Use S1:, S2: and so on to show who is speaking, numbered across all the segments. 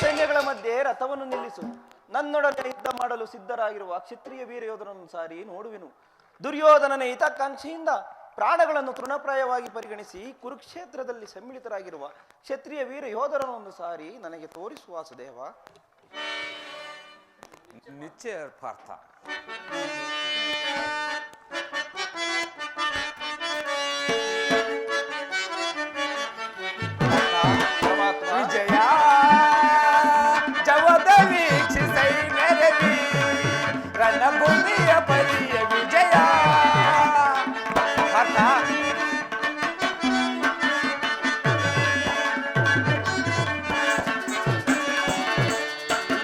S1: ಸೈನ್ಯಗಳ ಮಧ್ಯೆ ರಥವನ್ನು ನಿಲ್ಲಿಸು. ನನ್ನೊಡನೆ ಯುದ್ಧ ಮಾಡಲು ಸಿದ್ಧರಾಗಿರುವ ಕ್ಷತ್ರಿಯ ವೀರ ಯೋಧನನ್ನು ಸಾರಿ ನೋಡುವೆನು. ದುರ್ಯೋಧನನ ಹಿತಾಕಾಂಕ್ಷೆಯಿಂದ ಪ್ರಾಣಗಳನ್ನು ತೃಣಪ್ರಾಯವಾಗಿ ಪರಿಗಣಿಸಿ ಕುರುಕ್ಷೇತ್ರದಲ್ಲಿ ಸಮ್ಮಿಳಿತರಾಗಿರುವ ಕ್ಷತ್ರಿಯ ವೀರ ಯೋಧರನ್ನು ಸಾರಿ ನನಗೆ ತೋರಿಸು ವಾಸುದೇವ.
S2: ನಿಶ್ಚಯ ಪಾರ್ಥ. ವಿಜಯ ಜವದ ವೀಕ್ಷಿಸೈ ನೆರವಿ ರಣಭೂಮಿಯ ಪರಿಯ ವಿಜಯ.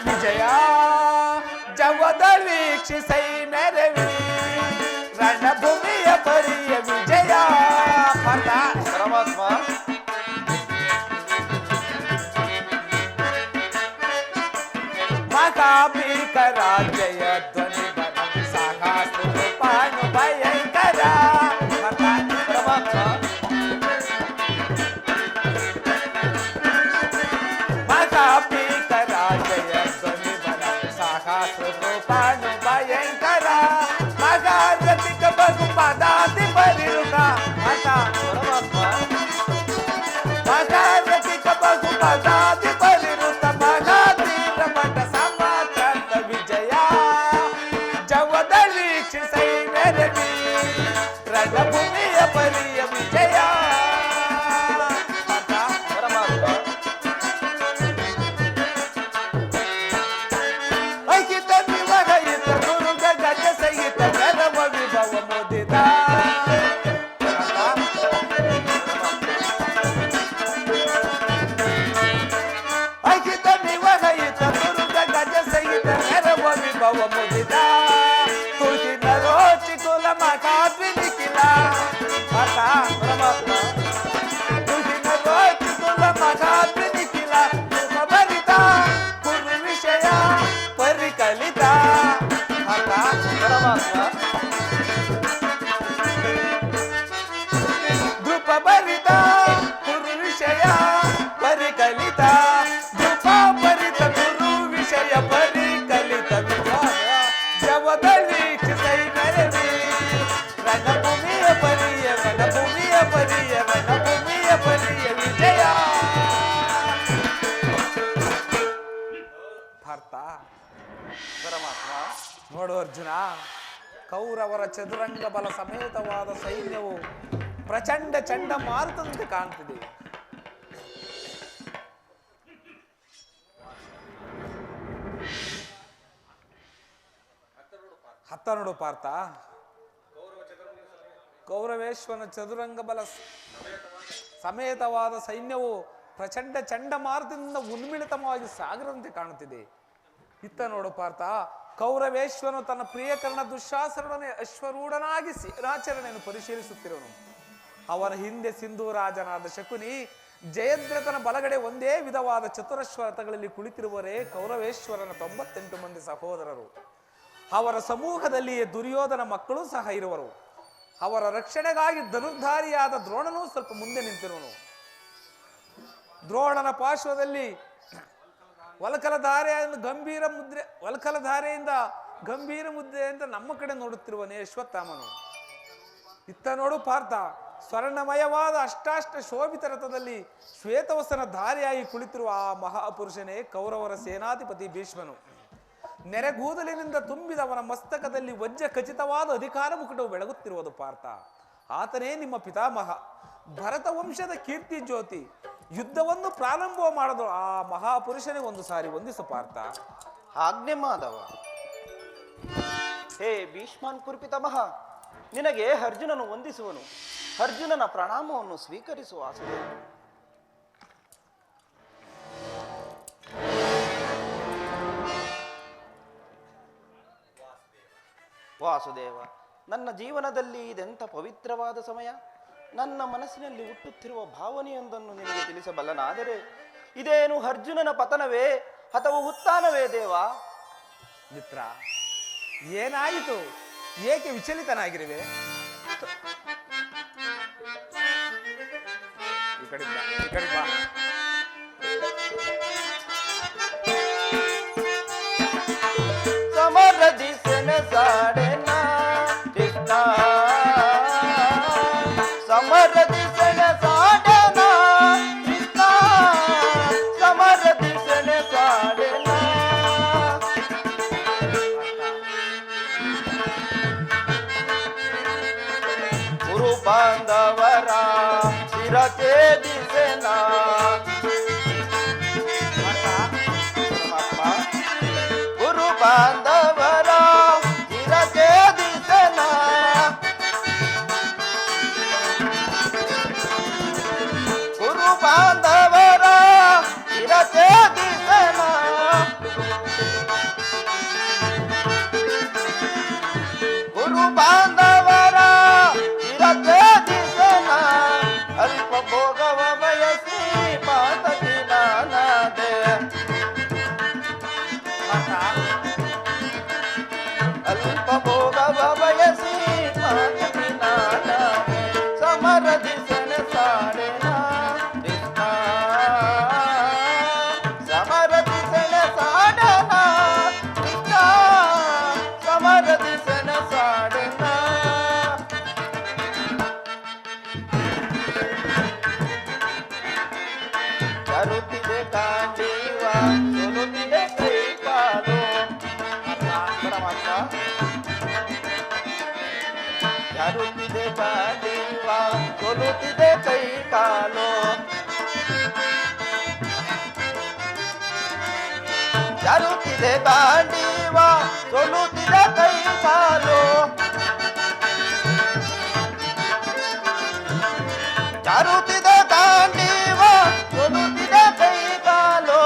S2: ವಿಜಯ ಜವದ ವೀಕ್ಷಿಸೈ ನೆರವಿ ರಣಭೂಮಿಯ ಪರಿಯ ವಿಜಯ.
S1: ಪರಮಾತ್ಮ
S2: ಮಹಾಭೀಕರ ಜಯ ಧ್ವನಿ ಸಾಹಸ ಪಾಣು ಭಯಂಕರ.
S1: ಪರಮಾತ್ಮ
S2: ಮಹಾಭೀಕರ ಜಯ ಧ್ವನಿ ಸಾಹಸ ಪಾಣು ಭಯಂಕರ. ಮಗಾರತಿಕ ಬಗು ಪದಾತಿ ಪರಿರುಗ
S1: ಪರಮಾತ್ಮ
S2: ಮಗಾರತಿಕ ಬಗು ಪದಾತಿ ಪರಿರುತ ಮಗಾತೀರ ಮಠ ಸಮಾಕರ್ತ ವಿಜಯ. ಜವದ ವೀಕ್ಷಿಸೈ ನೆರವಿ ರಣಭೂಮಿಯ ಪರಿಯ ವಿಜಯ.
S1: ಪರಮಾತ್ಮ
S2: ಅಹಿತ ನಿವಹಿತ ಗುರುಗ ಗಜ ಸಹಿತ ಗರವ ವಿಭವ ಮುದಿತ. ಅಹಿತ ನಿವಹಿತ ಗುರುಗ ಗಜ ಸಹಿತ ಗರವ ವಿಭವ ಮುದಿತ. ತುಳಸಿ ನರೋಚಿ ಕುಲ ಮಕಾದ್ವಿ ನಿಖಿಲ.
S1: ಪರಮಾತ್ಮ
S2: ತುಳಸಿ ನರೋಚಿ ಕುಲ ಮಕಾದ್ವಿ ನಿಖಿಲ. ಭರಿತ ಕುರು ವಿಷಯ ಪರಿಕಲಿತ.
S1: ಪರಮಾತ್ಮ
S2: ಧೃಪ ಭರಿತ ಕುರು ವಿಷಯ ಪರಿಕಲಿತ. ಧೃಪ ಭರಿತ ಕುರು ವಿಷಯ ಪರಿಕಲಿತ. ಜವದ ವೀಕ್ಷಿಸೈ ನೆರವಿ ರಣಭೂಮಿಯ ಪರಿಯ ರಣಭೂಮಿಯ ಪರಿಯ ರಣಭೂಮಿಯ ಪರಿಯ ವಿಜಯ. ಭಾರತ
S1: ಪರಮಾತ್ಮ
S2: ನೋಡು ಅರ್ಜುನ, ಕೌರವರ ಚದುರಂಗ ಬಲ ಸಮೇತವಾದ ಸೈನ್ಯವು ಪ್ರಚಂಡ ಚಂಡಮಾರುತದಂತೆ ಕಾಣ್ತಿದೆ. ಹತ್ತ ನೋಡು ಪಾರ್ಥ. ಕೌರವೇಶ್ವರನ ಚದುರಂಗ ಬಲ ಸಮೇತವಾದ ಸೈನ್ಯವು ಪ್ರಚಂಡ ಚಂಡಮಾರುತದಿಂದ ಉನ್ಮಿಳಿತವಾಗಿ ಸಾಗರಂತೆ ಕಾಣುತ್ತಿದೆ. ಇತ್ತ ನೋಡು ಪಾರ್ಥ, ಕೌರವೇಶ್ವರನು ತನ್ನ ಪ್ರಿಯಕರಣ ದುಶ್ಯಾಸನೊಡನೆ ಅಶ್ವರೂಢನಾಗಿ ಸೇನಾಚರಣೆಯನ್ನು ಪರಿಶೀಲಿಸುತ್ತಿರುವನು. ಅವನ ಹಿಂದೆ ಸಿಂಧೂ ರಾಜನಾದ ಶಕುನಿ ಜಯದ್ರಥನ ಬಲಗಡೆ ಒಂದೇ ವಿಧವಾದ ಚತುರಶ್ವರಥಗಳಲ್ಲಿ ಕುಳಿತಿರುವರೇ ಕೌರವೇಶ್ವರನ 98 ಮಂದಿ ಸಹೋದರರು. ಅವರ ಸಮೂಹದಲ್ಲಿಯೇ ದುರ್ಯೋಧನ ಮಕ್ಕಳು ಸಹ ಇರುವರು. ಅವರ ರಕ್ಷಣೆಗಾಗಿ ಧನುರ್ಧಾರಿಯಾದ ದ್ರೋಣನೂ ಸ್ವಲ್ಪ ಮುಂದೆ ನಿಂತಿರುವನು. ದ್ರೋಣನ ಪಾರ್ಶ್ವದಲ್ಲಿ ವಲ್ಕಲಧಾರೆಯಿಂದ ಗಂಭೀರ ಮುದ್ರೆಯಿಂದ ನಮ್ಮ ಕಡೆ ನೋಡುತ್ತಿರುವನೇ ಅಶ್ವತ್ಥಾಮನು. ಇತ್ತ ನೋಡು ಪಾರ್ಥ, ಸ್ವರ್ಣಮಯವಾದ ಅಷ್ಟಾಷ್ಟ ಶೋಭಿತ ರಥದಲ್ಲಿ ಶ್ವೇತವಸನ ಧಾರಿಯಾಗಿ ಕುಳಿತಿರುವ ಆ ಮಹಾಪುರುಷನೇ ಕೌರವರ ಸೇನಾಧಿಪತಿ ಭೀಷ್ಮನು. ನೆರೆಗೂದಲಿನಿಂದ ತುಂಬಿದವನ ಮಸ್ತಕದಲ್ಲಿ ವಜ್ರ ಖಚಿತವಾದ ಅಧಿಕಾರ ಮುಕುಟವು ಬೆಳಗುತ್ತಿರುವುದು ಪಾರ್ಥ. ಆತನೇ ನಿಮ್ಮ ಪಿತಾಮಹ ಭರತ ವಂಶದ ಕೀರ್ತಿ ಜ್ಯೋತಿ. ಯುದ್ಧವನ್ನು ಪ್ರಾರಂಭ ಮಾಡಲು ಆ ಮಹಾಪುರುಷನೇ ಒಂದು ಸಾರಿ ವಂದಿಸು ಪಾರ್ಥ.
S1: ಆಜ್ಞೆ ಮಾಧವ. ಹೇ ಭೀಷ್ಮಾನ್ ಕುರುಪಿತಮಹ, ನಿನಗೆ ಅರ್ಜುನನು ವಂದಿಸುವನು. ಅರ್ಜುನನ ಪ್ರಣಾಮವನ್ನು ಸ್ವೀಕರಿಸುವ ವಾಸುದೇವ. ವಾಸುದೇವ, ನನ್ನ ಜೀವನದಲ್ಲಿ ಇದೆಂಥ ಪವಿತ್ರವಾದ ಸಮಯ. ನನ್ನ ಮನಸ್ಸಿನಲ್ಲಿ ಹುಟ್ಟುತ್ತಿರುವ ಭಾವನೆಯೊಂದನ್ನು ನಿನಗೆ ತಿಳಿಸಬಲ್ಲನಾದರೆ ಇದೇನು ಅರ್ಜುನನ ಪತನವೇ ಅಥವಾ ಉತ್ಥಾನವೇ ದೇವ?
S2: ಮಿತ್ರ, ಏನಾಯಿತು? ಏಕೆ ವಿಚಲಿತನಾಗಿರುವೆ? ಈ ಕಡೆ ಬಾ.
S1: ಸೆಣಸಾಡೆನ ಕೃಷ್ಣ ಸಮರದಿ ಸೆಣಸಾಡೆನ ಕೃಷ್ಣ ಸಮರದಿ ಸೆಣಸಾಡೆನ ಗುರು ಬಾಂಧವರ ಶಿರಛೇದಿಸೆನ ಗುರು ಬಾಂಧವರ ಶಿರಛೇದಿಸೆನ ಗುರು ಬಾಂಧವರ ಶಿರಛೇದಿಸೆನ ಗುರು ಬಾಂಧವರ ಶಿರಛೇದಿಸೆನ ಅಲ್ಪ ಭೋಗವ ಬಯಸಿ ಪಾತಕಿ ನಾನಾದೆ ಅಲ್ಪ ಭೋಗವ ಬಯಸಿ ಪಾತಕಿ ನಾನಾದೆ ಸಮರದಿ ಸೆಣಸಾಡೆನ ಕೃಷ್ಣ ಸಮರದಿ ಸೆಣಸಾಡೆನ ಕೃಷ್ಣ ಸಮರದಿ ಸೆಣಸಾಡೆನ ಜರುತ್ತಿದೆ ಕಾಂಡೀವ ಸೊಲುತ್ತಿದೆ ಕೈ ಕಾಲು ಪರಮಾತ್ಮ ಜರುತ್ತಿದೆ ಕಾಂಡೀವ ಸೊಲುತ್ತಿದೆ ಕೈ ಕಾಲು ಜರುತ್ತಿದೆ ಕಾಂಡೀವ ಸೊಲುತ್ತಿದೆ ಕೈ ಕಾಲು ಜಾರುತ್ತಿದೆ ಗಾಂಡೀವ ಸೊಲುತ್ತಿದೆ ಕೈ ಕಾಲು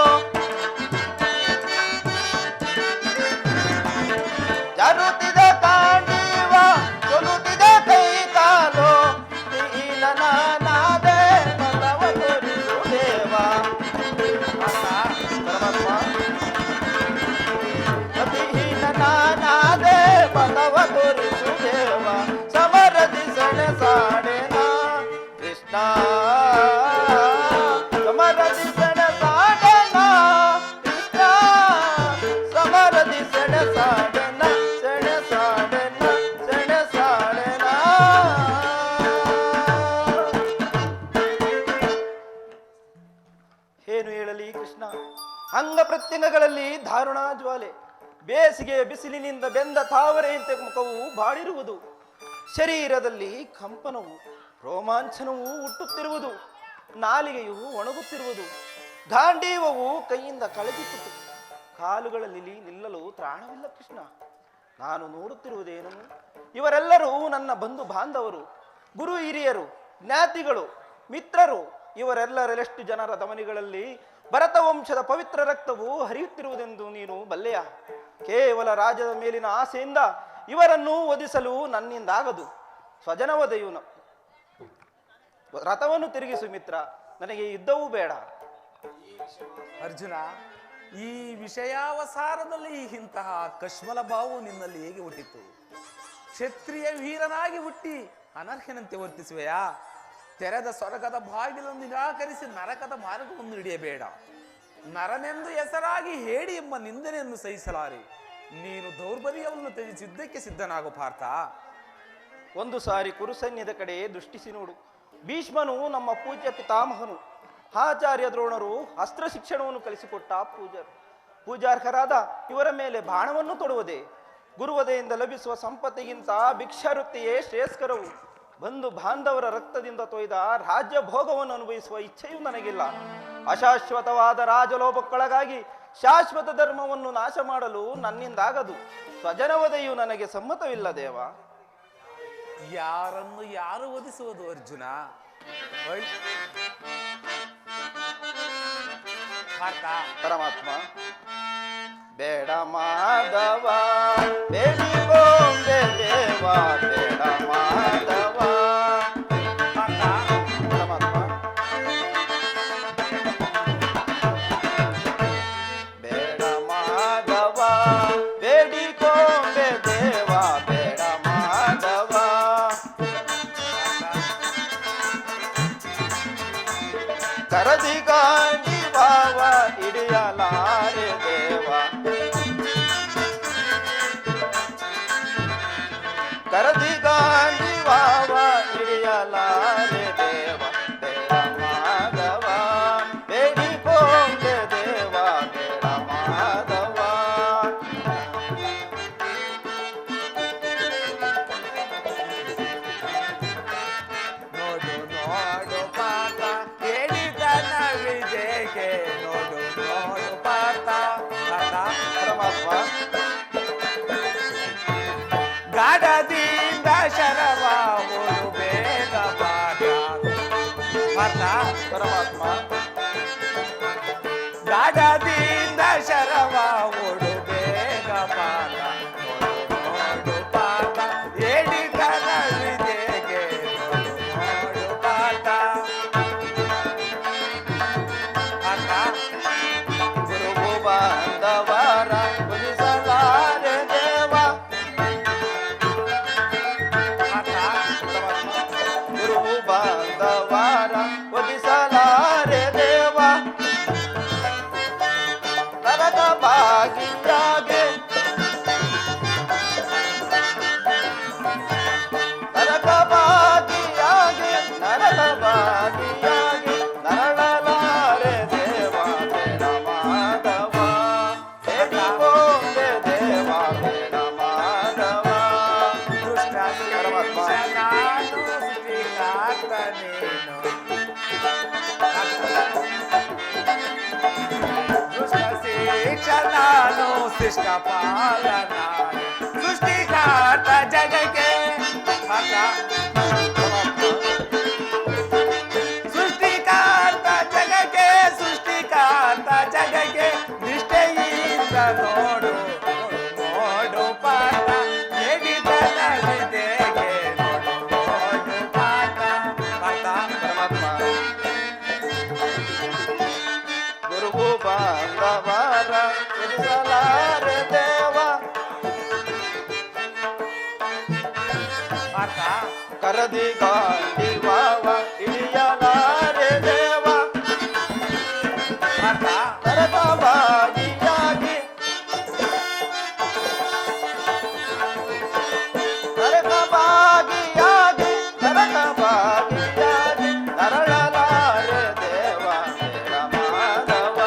S1: ಜಾರುತ್ತಿದೆ ಗಾಂಡೀವ ಸೊಲುತ್ತಿದೆ ಕೈ ಕಾಲು ದೀನ ನಾನಾದೆ ಬಲವ ತೋರಿಸು ದೇವ ಪರಮಾತ್ಮ ದೀನ ನಾನಾದೆ ಬಲವ ತೋರಿಸು ದೇವ ಸಮರದಿ ಸೆಣಸಾಡೆನ ಕೃಷ್ಣ ಸಮರದಿ ಸೆಣಸಾಡೆನ ಕೃಷ್ಣ ಸಮರದಿ ಸೆಣಸಾಡೆನ ಸೆಣಸಾಡೆನ ಸೆಣಸಾಡೆನ ಏನು ಹೇಳಲಿ ಕೃಷ್ಣ ಅಂಗ ಪ್ರತ್ಯಂಗಗಳಲ್ಲಿ ದಾರುಣಾ ಜ್ವಾಲೆ ಬೇಸಿಗೆ ಬಿಸಿಲಿನಿಂದ ಬೆಂದ ತಾವರೆಯಂತೆ ಮುಖವು ಬಾಡಿರುವುದು ಶರೀರದಲ್ಲಿ ಕಂಪನವು ರೋಮಾಂಚನವು ಹುಟ್ಟುತ್ತಿರುವುದು ನಾಲಿಗೆಯು ಒಣಗುತ್ತಿರುವುದು ಗಾಂಡೀವವು ಕೈಯಿಂದ ಕಳೆದಿತ್ತು ಕಾಲುಗಳಲ್ಲಿ ನಿಲ್ಲಲು ತ್ರಾಣವಿಲ್ಲ ಕೃಷ್ಣ ನಾನು ನೋಡುತ್ತಿರುವುದೇನು ಇವರೆಲ್ಲರೂ ನನ್ನ ಬಂಧು ಬಾಂಧವರು ಗುರು ಹಿರಿಯರು ಜ್ಞಾತಿಗಳು ಮಿತ್ರರು ಇವರೆಲ್ಲರೆಷ್ಟು ಜನರ ಧಮನಿಗಳಲ್ಲಿ ಭರತ ವಂಶದ ಪವಿತ್ರ ರಕ್ತವು ಹರಿಯುತ್ತಿರುವುದೆಂದು ನೀನು ಬಲ್ಲೆಯ ಕೇವಲ ರಾಜ್ಯದ ಮೇಲಿನ ಆಸೆಯಿಂದ ಇವರನ್ನು ವಧಿಸಲು ನನ್ನಿಂದಾಗದು ಸ್ವಜನವದೆಯು ರಥವನ್ನು ತಿರುಗಿಸು ಮಿತ್ರ ನನಗೆ ಯುದ್ಧವೂ ಬೇಡ
S2: ಅರ್ಜುನ ಈ ವಿಷಯಾವಸಾರದಲ್ಲಿ ಇಂತಹ ಕಶ್ಮಲ ಭಾವವು ನಿನ್ನಲ್ಲಿ ಹೇಗೆ ಹುಟ್ಟಿತು ಕ್ಷತ್ರಿಯ ವೀರನಾಗಿ ಹುಟ್ಟಿ ಅನರ್ಹನಂತೆ ವರ್ತಿಸುವೆಯಾ ತೆರೆದ ಸ್ವರ್ಗದ ಬಾಗಿಲನ್ನು ನಿರಾಕರಿಸಿ ನರಕದ ಮಾರ್ಗವನ್ನು ಹಿಡಿಯಬೇಡ ನರನೆಂದು ಹೆಸರಾಗಿ ಹೇಳಿ ಎಂಬ ನಿಂದನೆಯನ್ನು ಸಹಿಸಲಾರೆ ನೀನು ದೌರ್ಬಲ್ಯವನ್ನು ತ್ಯಜಿಸಿ ಯುದ್ಧಕ್ಕೆ ಸಿದ್ಧನಾಗು ಪಾರ್ಥ
S1: ಒಂದು ಸಾರಿ ಕುರುಸೈನ್ಯದ ಕಡೆ ದೃಷ್ಟಿಸಿ ನೋಡು ಭೀಷ್ಮನು ನಮ್ಮ ಪೂಜ್ಯ ಪಿತಾಮಹನು ಆಚಾರ್ಯ ದ್ರೋಣರು ಅಸ್ತ್ರ ಶಿಕ್ಷಣವನ್ನು ಕಲಿಸಿಕೊಟ್ಟ ಪೂಜಾರ್ಹರಾದ ಇವರ ಮೇಲೆ ಬಾಣವನ್ನು ತೊಡುವುದೇ ಗುರುವದೆಯಿಂದ ಲಭಿಸುವ ಸಂಪತ್ತಿಗಿಂತ ಭಿಕ್ಷಾವೃತ್ತಿಯೇ ಶ್ರೇಯಸ್ಕರವು ಬಂಧು ಬಾಂಧವರ ರಕ್ತದಿಂದ ತೊಯ್ದ ರಾಜ್ಯ ಭೋಗವನ್ನು ಅನುಭವಿಸುವ ಇಚ್ಛೆಯೂ ನನಗಿಲ್ಲ ಅಶಾಶ್ವತವಾದ ರಾಜಲೋಭಕ್ಕೊಳಗಾಗಿ ಶಾಶ್ವತ ಧರ್ಮವನ್ನು ನಾಶ ಮಾಡಲು ನನ್ನಿಂದಾಗದು ಸ್ವಜನವದೆಯು ನನಗೆ ಸಮ್ಮತವಿಲ್ಲ ದೇವ
S2: ಯಾರನ್ನು ಯಾರು ವಧಿಸುವುದು ಅರ್ಜುನ
S1: ಪರಮಾತ್ಮ ಬೇಡ ಮಾಧವ ಬೇಡಿಕೊಂಡೆ ದೇವ ಬೇಡ ಮಾಧವ ಪರಮಾತ್ಮ ಬೇಡ ಮಾಧವ ಬೇಡಿಕೊಂಡೆ ದೇವ ಬೇಡ ಮಾಧವ ಕರದಿ ಗಾಂಡಿ ಭಾವ ಹಿಡಿಯಲಾರೆ ದೇವ ಪರಮಾತ್ಮ.
S2: ಗಾಢದಿಂದ ಶರವ ಓಡು ಬೇಗ ಪಾದ ನೋಡು ಪಾದ ಏಡಿತನ ವಿದ್ಯೆಗೆ ನೋಡು ಪಾದ. ಅಕ್ಕ
S1: ಗುರುವು ಬಾಂಧವರ ಭಜಿಸಲಾರೆ ದೇವ.
S2: ಅಕ್ಕ
S1: ಗುರುವು ಬಾಂಧವರ ಭಜಿಸಲಾರೆ ದೇವ. ನರಕ ಭಾಗಿಯಾಗೆ ನರಕ ಭಾಗಿಯಾಗೆ ನರಕ ಭಾಗಿಯಾಗೆ ನರಳಲಾರೆ ದೇವ ಬೇಡ ಮಾಧವ. ಹೇಳಿಕೊಂಡೆ ದೇವ ಬೇಡ ಮಾಧವ.
S2: ದುಷ್ಟ
S1: ಪರಮಾತ್ಮ.
S2: ನಾನು ಸೃಷ್ಟಿಕರ್ತನೇನು. ದುಷ್ಟ ಶಿಕ್ಷಣನು ಶಿಷ್ಟ ಪಾಲನ ಸೃಷ್ಟಿಕರ್ತ ಜಗಕ್ಕೆ ಅಕ್ಕ ಸೃಷ್ಟಿಕರ್ತ ಜಗಕ್ಕೆ ಸೃಷ್ಟಿಕರ್ತ ಜಗಕ್ಕೆ ನಿಷ್ಠೆಯಿಂದ ನೋಡು ನೋಡು ಪಾಠ ಎಡಿತನ ವಿದ್ಯೆಗೆ ನೋಡು ಪಾಠ ಪಾಠ.
S1: ಪರಮಾತ್ಮ. ಗುರುವು ಬಾಂಧವರ ಭಜಿಸಲಾರೆ ದೇವ.
S2: ಅಕ್ಕ
S1: ಕರದಿ ಗಾಂಡಿವಾವ ಇಳಿಯಲಾರೆ ದೇವ.
S2: ಅಕ್ಕ
S1: ನರಕ ಭಾಗಿಯಾಗಿ ನರಕ ಭಾಗಿಯಾಗಿ ನರಕ ಭಾಗಿಯಾಗಿ ನರಳಲಾರೆ ದೇವ ಬೇಡ ಮಾಧವ.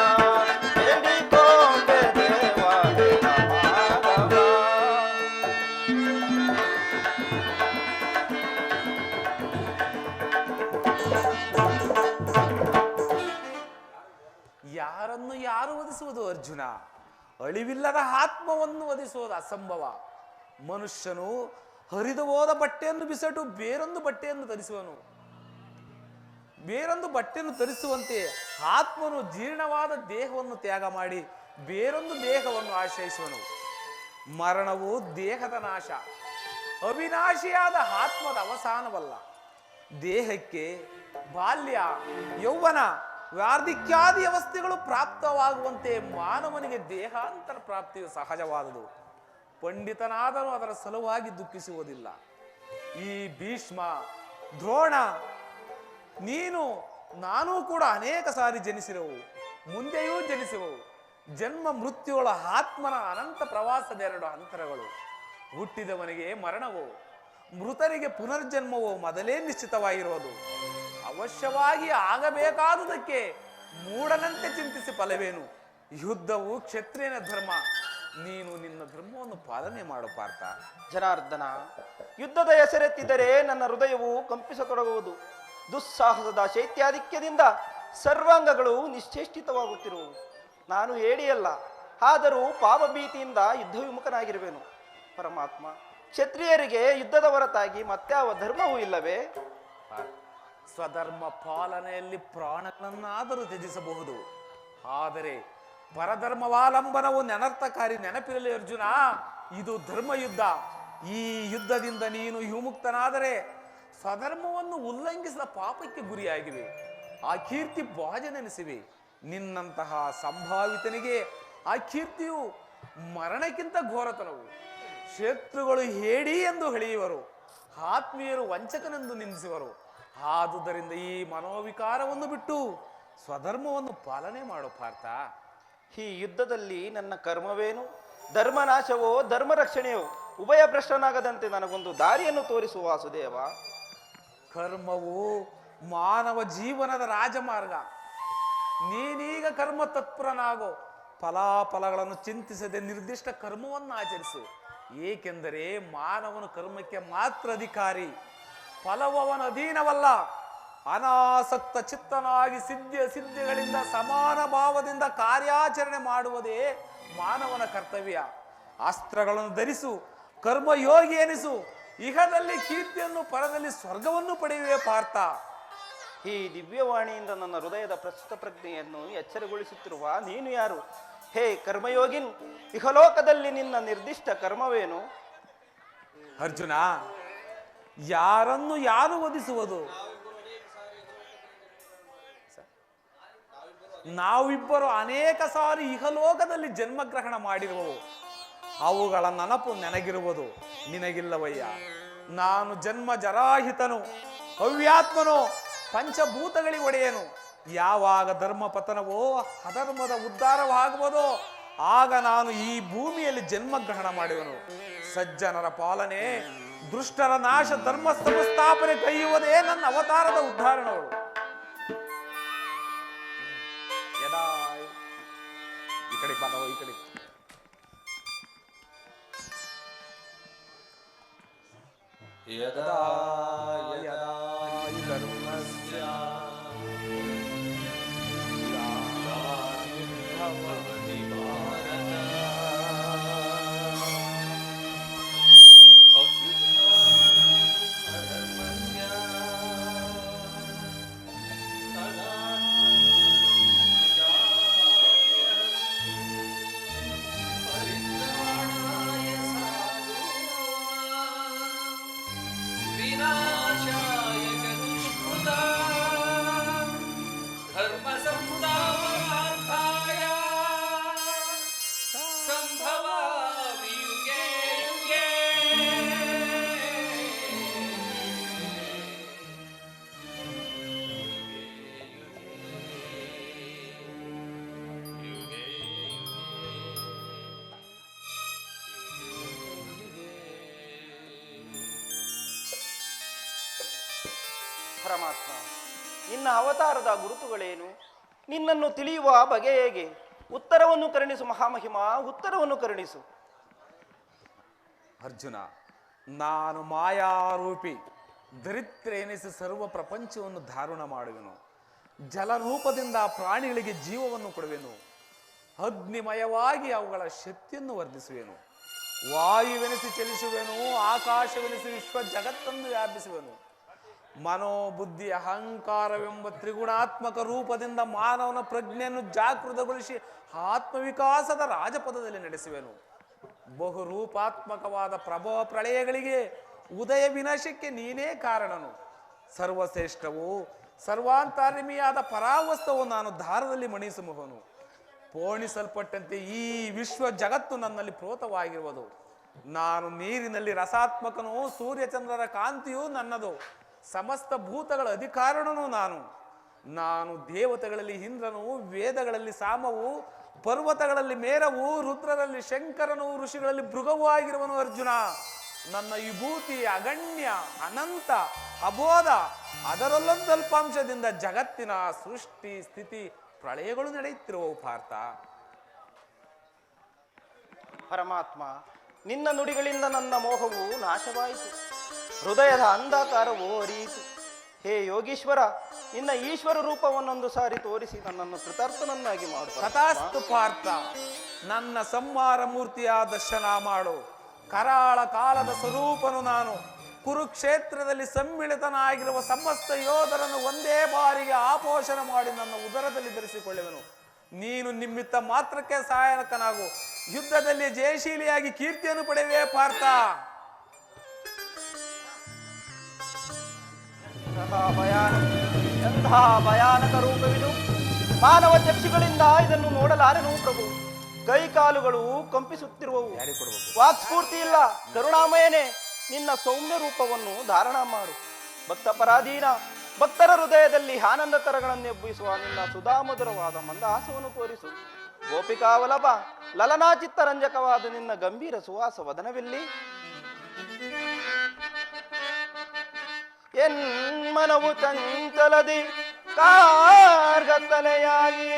S1: ಹೇಳಿಕೊಂಡೆ ದೇವ ಬೇಡ ಮಾಧವ.
S2: ಯಾರನ್ನು ಯಾರು ವಧಿಸುವುದು ಅರ್ಜುನ? ಅಳಿವಿಲ್ಲದ ಆತ್ಮವನ್ನು ವಧಿಸುವುದು ಅಸಂಭವ. ಮನುಷ್ಯನು ಹರಿದು ಹೋದ ಬಟ್ಟೆಯನ್ನು ಬಿಸಟು ಬೇರೊಂದು ಬಟ್ಟೆಯನ್ನು ಧರಿಸುವನು. ಬೇರೊಂದು ಬಟ್ಟೆಯನ್ನು ಧರಿಸುವಂತೆ ಆತ್ಮನು ಜೀರ್ಣವಾದ ದೇಹವನ್ನು ತ್ಯಾಗ ಮಾಡಿ ಬೇರೊಂದು ದೇಹವನ್ನು ಆಶ್ರಯಿಸುವನು. ಮರಣವು ದೇಹದ ನಾಶ, ಅವಿನಾಶಿಯಾದ ಆತ್ಮದ ಅವಸಾನವಲ್ಲ. ದೇಹಕ್ಕೆ ಬಾಲ್ಯ, ಯೌವನ, ವಾರ್ಧಿಕ್ಯಾದಿ ಅವಸ್ಥೆಗಳು ಪ್ರಾಪ್ತವಾಗುವಂತೆ ಮಾನವನಿಗೆ ದೇಹಾಂತರ ಪ್ರಾಪ್ತಿಯು ಸಹಜವಾದುದು. ಪಂಡಿತನಾದರೂ ಅದರ ಸಲುವಾಗಿ ದುಃಖಿಸುವುದಿಲ್ಲ. ಈ ಭೀಷ್ಮ, ದ್ರೋಣ, ನೀನು ನಾನು ಕೂಡ ಅನೇಕ ಸಾರಿ ಜನಿಸಿರುವು, ಮುಂದೆಯೂ ಜನಿಸುವವು. ಜನ್ಮ ಮೃತ್ಯುಗಳ ಆತ್ಮನ ಅನಂತ ಪ್ರವಾಸದೆರಡು ಅಂತರಗಳು. ಹುಟ್ಟಿದವನಿಗೆ ಮರಣವೋ ಮೃತರಿಗೆ ಪುನರ್ಜನ್ಮವೋ ಮೊದಲೇ ನಿಶ್ಚಿತವಾಗಿರುವುದು. ಅವಶ್ಯವಾಗಿ ಆಗಬೇಕಾದುದಕ್ಕೆ ಮೂಢನಂತೆ ಚಿಂತಿಸಿ ಫಲವೇನು? ಯುದ್ಧವು ಕ್ಷತ್ರಿಯನ ಧರ್ಮ. ನೀನು ನಿನ್ನ ಧರ್ಮವನ್ನು ಪಾಲನೆ ಮಾಡು ಪಾರ್ಥ.
S1: ಜನಾರ್ದನ, ಯುದ್ಧದ ಹೆಸರೆತ್ತಿದರೆ ನನ್ನ ಹೃದಯವು ಕಂಪಿಸತೊಡಗುವುದು. ದುಸ್ಸಾಹಸದ ಶೈತ್ಯಾಧಿಕ್ಯದಿಂದ ಸರ್ವಾಂಗಗಳು ನಿಶ್ಚೇಷ್ಟಿತವಾಗುತ್ತಿರುವು. ನಾನು ಹೇಳಿಯಲ್ಲ, ಆದರೂ ಪಾಪಭೀತಿಯಿಂದ ಯುದ್ಧ ವಿಮುಖನಾಗಿರುವೆನು. ಪರಮಾತ್ಮ, ಕ್ಷತ್ರಿಯರಿಗೆ ಯುದ್ಧದ ಹೊರತಾಗಿ ಮತ್ಯಾವ ಧರ್ಮವೂ ಇಲ್ಲವೇ?
S2: ಸ್ವಧರ್ಮ ಪಾಲನೆಯಲ್ಲಿ ಪ್ರಾಣಗಳನ್ನಾದರೂ ತ್ಯಜಿಸಬಹುದು, ಆದರೆ ಪರಧರ್ಮವಾಲಂಬನವು ಅನರ್ಥಕಾರಿ. ನೆನಪಿರಲಿ ಅರ್ಜುನ, ಇದು ಧರ್ಮಯುದ್ಧ. ಈ ಯುದ್ಧದಿಂದ ನೀನು ವಿಮುಕ್ತನಾದರೆ ಸ್ವಧರ್ಮವನ್ನು ಉಲ್ಲಂಘಿಸಿದ ಪಾಪಕ್ಕೆ ಗುರಿಯಾಗಿವೆ, ಆ ಕೀರ್ತಿ ಭಾಜನೆನಿಸಿವೆ. ನಿನ್ನಂತಹ ಸಂಭಾವಿತನಿಗೆ ಆ ಕೀರ್ತಿಯು ಮರಣಕ್ಕಿಂತ ಘೋರತನವು. ಶತ್ರುಗಳು ಹೇಡಿ ಎಂದು ಹೇಳಿಯುವರು, ಆತ್ಮೀಯರು ವಂಚಕನೆಂದು ನಿಂದಿಸುವರು. ಆದುದರಿಂದ ಈ ಮನೋವಿಕಾರವನ್ನು ಬಿಟ್ಟು ಸ್ವಧರ್ಮವನ್ನು ಪಾಲನೆ ಮಾಡು ಪಾರ್ಥ.
S1: ಈ ಯುದ್ಧದಲ್ಲಿ ನನ್ನ ಕರ್ಮವೇನು? ಧರ್ಮನಾಶವೋ ಧರ್ಮ ರಕ್ಷಣೆಯೋ? ಉಭಯ ಭ್ರಷ್ಟನಾಗದಂತೆ ನನಗೊಂದು ದಾರಿಯನ್ನು ತೋರಿಸುವ ವಾಸುದೇವ.
S2: ಕರ್ಮವು ಮಾನವ ಜೀವನದ ರಾಜಮಾರ್ಗ. ನೀನೀಗ ಕರ್ಮ ತತ್ಪರನಾಗೋ. ಫಲಾಫಲಗಳನ್ನು ಚಿಂತಿಸದೆ ನಿರ್ದಿಷ್ಟ ಕರ್ಮವನ್ನು ಆಚರಿಸು. ಏಕೆಂದರೆ ಮಾನವನು ಕರ್ಮಕ್ಕೆ ಮಾತ್ರ ಅಧಿಕಾರಿ, ಫಲವು ಅವನ ಅಧೀನವಲ್ಲ. ಅನಾಸಕ್ತ ಚಿತ್ತನಾಗಿ ಸಿದ್ಧಿಗಳಿಂದ ಸಮಾನ ಭಾವದಿಂದ ಕಾರ್ಯಾಚರಣೆ ಮಾಡುವುದೇ ಮಾನವನ ಕರ್ತವ್ಯ. ಅಸ್ತ್ರಗಳನ್ನು ಧರಿಸು, ಕರ್ಮಯೋಗಿ ಎನಿಸು. ಇಹದಲ್ಲಿ ಕೀರ್ತಿಯನ್ನು, ಪರದಲ್ಲಿ ಸ್ವರ್ಗವನ್ನು ಪಡೆಯುವೆ ಪಾರ್ಥ.
S1: ಈ ದಿವ್ಯವಾಣಿಯಿಂದ ನನ್ನ ಹೃದಯದ ಪ್ರಸ್ತುತ ಪ್ರಜ್ಞೆಯನ್ನು ಎಚ್ಚರಗೊಳಿಸುತ್ತಿರುವ ನೀನು ಯಾರು? ಹೇ ಕರ್ಮಯೋಗಿನ್, ಇಹಲೋಕದಲ್ಲಿ ನಿನ್ನ ನಿರ್ದಿಷ್ಟ ಕರ್ಮವೇನು?
S2: ಅರ್ಜುನ, ಯಾರನ್ನು ಯಾರು ವಧಿಸುವುದು? ನಾವಿಬ್ಬರು ಅನೇಕ ಸಾರಿ ಇಹಲೋಕದಲ್ಲಿ ಜನ್ಮಗ್ರಹಣ ಮಾಡಿರುವವು. ಅವುಗಳ ನೆನಪು ನನಗಿರುವುದು, ನಿನಗಿಲ್ಲವಯ್ಯ. ನಾನು ಜನ್ಮ ಜರಾಹಿತನು, ಅವ್ಯಾತ್ಮನು, ಪಂಚಭೂತಗಳಿಗೆ ಒಡೆಯನು. ಯಾವಾಗ ಧರ್ಮ ಪತನವೋ ಅಧರ್ಮದ ಉದ್ಧಾರವಾಗುವುದೋ ಆಗ ನಾನು ಈ ಭೂಮಿಯಲ್ಲಿ ಜನ್ಮಗ್ರಹಣ ಮಾಡುವನು. ಸಜ್ಜನರ ಪಾಲನೆ, ದುಷ್ಟರ ನಾಶ, ಧರ್ಮ ಸಂಸ್ಥಾಪನೆ ಕೈಯುವುದೇ ನನ್ನ ಅವತಾರದ ಉದ್ಧಾರಣಗಳು. ಯದಾ ಈ ಕಡೆ ಬಾಂಧವ, ಈ ಕಡೆ
S3: ಯದಾ ಯದಾ ಧರ್ಮಸ್ಯ ಗ್ಲಾನಿರ್ಭವತಿ ಭಾರತ ಅಭ್ಯುತ್ಥಾನಧರ್ಮಸ್ಯ ಪರಿತ್ರಾಣಾಯ ವಿನಾಶಾಯ ಚತುಷ್ಕೃತಾಂ ಧರ್ಮ ಸಂಸ್ಥಾಪನಾರ್ಥಾಯ ಸಂಭವಾಮಿ ಯುಗೇ ಯುಗೇ.
S1: ಪರಮಾತ್ಮ, ನಿನ್ನ ಅವತಾರದ ಗುರುತುಗಳೇನು? ನಿನ್ನನ್ನು ತಿಳಿಯುವ ಬಗೆ ಹೇಗೆ? ಉತ್ತರವನ್ನು ಕರುಣಿಸು ಮಹಾಮಹಿಮ, ಉತ್ತರವನ್ನು ಕರುಣಿಸು.
S2: ಅರ್ಜುನ, ನಾನು ಮಾಯಾರೂಪಿ ದರಿದ್ರ ಎನಿಸಿ ಸರ್ವ ಪ್ರಪಂಚವನ್ನು ಧಾರಣ ಮಾಡುವೆನು. ಜಲರೂಪದಿಂದ ಪ್ರಾಣಿಗಳಿಗೆ ಜೀವವನ್ನು ಕೊಡುವೆನು. ಅಗ್ನಿಮಯವಾಗಿ ಅವುಗಳ ಶಕ್ತಿಯನ್ನು ವರ್ಧಿಸುವೆನು. ವಾಯುವೆನಿಸಿ ಚಲಿಸುವೆನು. ಆಕಾಶವೆನಿಸಿ ವಿಶ್ವ ಜಗತ್ತನ್ನು ವ್ಯಾಪಿಸುವೆನು. ಮನೋಬುದ್ಧಿ ಅಹಂಕಾರವೆಂಬ ತ್ರಿಗುಣಾತ್ಮಕ ರೂಪದಿಂದ ಮಾನವನ ಪ್ರಜ್ಞೆಯನ್ನು ಜಾಗೃತಗೊಳಿಸಿ ಆತ್ಮವಿಕಾಸದ ರಾಜಪಥದಲ್ಲಿ ನಡೆಸುವೆನು. ಬಹುರೂಪಾತ್ಮಕವಾದ ಪ್ರಭವ ಪ್ರಳಯಗಳಿಗೆ ಉದಯ ವಿನಾಶಕ್ಕೆ ನೀನೇ ಕಾರಣನು. ಸರ್ವಶ್ರೇಷ್ಠವು ಸರ್ವಾಂತರ್ಯಾಮಿಯಾದ ಪರಾವಸ್ತವು ನಾನು ದಾರದಲ್ಲಿ ಮಣಿಸುವವನು. ಪೋಣಿಸಲ್ಪಟ್ಟಂತೆ ಈ ವಿಶ್ವ ಜಗತ್ತು ನನ್ನಲ್ಲಿ ಪ್ರೋತವಾಗಿರುವುದು. ನಾನು ನೀರಿನಲ್ಲಿ ರಸಾತ್ಮಕನು, ಸೂರ್ಯಚಂದ್ರರ ಕಾಂತಿಯು ನನ್ನದು. ಸಮಸ್ತ ಭೂತಗಳ ಅಧಿಕಾರಣನು ನಾನು ದೇವತೆಗಳಲ್ಲಿ ಇಂದ್ರನು, ವೇದಗಳಲ್ಲಿ ಸಾಮವು, ಪರ್ವತಗಳಲ್ಲಿ ಮೇರವು, ರುದ್ರರಲ್ಲಿ ಶಂಕರನು, ಋಷಿಗಳಲ್ಲಿ ಭೃಗವೂ ಆಗಿರುವನು. ಅರ್ಜುನ, ನನ್ನ ವಿಭೂತಿ ಅಗಣ್ಯ, ಅನಂತ, ಅಬೋಧ. ಅದರಲ್ಲೊಂದು ಅಲ್ಪಾಂಶದಿಂದ ಜಗತ್ತಿನ ಸೃಷ್ಟಿ ಸ್ಥಿತಿ ಪ್ರಳಯಗಳು ನಡೆಯುತ್ತಿರುವವು ಪಾರ್ಥ.
S1: ಪರಮಾತ್ಮ, ನಿನ್ನ ನುಡಿಗಳಿಂದ ನನ್ನ ಮೋಹವು ನಾಶವಾಯಿತು, ಹೃದಯದ ಅಂಧಕಾರವು ಅರಿಯಿತು. ಹೇ ಯೋಗೀಶ್ವರ, ನಿನ್ನ ಈಶ್ವರ ರೂಪವನ್ನೊಂದು ಸಾರಿ ತೋರಿಸಿ ನನ್ನನ್ನು ಕೃತಾರ್ಥನನ್ನಾಗಿ ಮಾಡು.
S2: ತಥಾಸ್ತು ಪಾರ್ಥ, ನನ್ನ ಸಂಹಾರ ಮೂರ್ತಿಯ ದರ್ಶನ ಮಾಡು. ಕರಾಳ ಕಾಲದ ಸ್ವರೂಪನು ನಾನು. ಕುರುಕ್ಷೇತ್ರದಲ್ಲಿ ಸಮ್ಮಿಳಿತನಾಗಿರುವ ಸಮಸ್ತ ಯೋಧರನ್ನು ಒಂದೇ ಬಾರಿಗೆ ಆಪೋಷಣ ಮಾಡಿ ನನ್ನ ಉದರದಲ್ಲಿ ಧರಿಸಿಕೊಳ್ಳುವೆನು. ನೀನು ನಿಮ್ಮಿತ್ತ ಮಾತ್ರಕ್ಕೆ ಸಹಾಯಕನಾಗು. ಯುದ್ಧದಲ್ಲಿ ಜಯಶೀಲಿಯಾಗಿ ಕೀರ್ತಿಯನ್ನು ಪಡೆಯುವೆ ಪಾರ್ಥ.
S1: ಎಂತಹ ಭಯಾನಕ ರೂಪವಿದು! ಮಾನವ ಚಕ್ಷುಗಳಿಂದ ಇದನ್ನು ನೋಡಲಾರೆನು ಪ್ರಭು. ಕೈ ಕಾಲುಗಳು ಕಂಪಿಸುತ್ತಿರುವವು. ವಾಕ್ಸ್ಫೂರ್ತಿ ಇಲ್ಲ. ಕರುಣಾಮಯನೇ, ನಿನ್ನ ಸೌಮ್ಯ ರೂಪವನ್ನು ಧಾರಣ ಮಾಡು. ಭಕ್ತ ಪರಾಧೀನ ಭಕ್ತರ ಹೃದಯದಲ್ಲಿ ಆನಂದ ತರಗಳನ್ನು ಎಬ್ಬಿಸುವ ನಿನ್ನ ಸುಧಾಮಧುರವಾದ ಮಂದಹಾಸವನ್ನು ತೋರಿಸು. ಗೋಪಿಕಾವಲಭ ಲಲನಾಚಿತ್ತರಂಜಕವಾದ ನಿನ್ನ ಗಂಭೀರ ಸುವಾಸ ವದನವೆಲ್ಲಿ? ಎನ್ಮನವು ಚಂಚಲದಿ ಕಾರ್ಗತ್ತಲೆಯಾಗಿ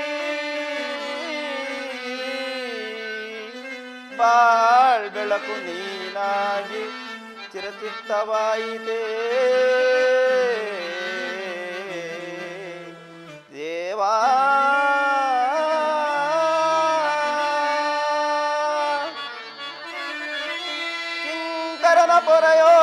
S1: ಬಾಳ್ ಬೆಳಕು ನೀನಾಗಿ ಚಿರಚಿತ್ತವಾಯಿತೇ ದೇವಾ. ಕಿಂಕರನ ಪೊರೆಯೋ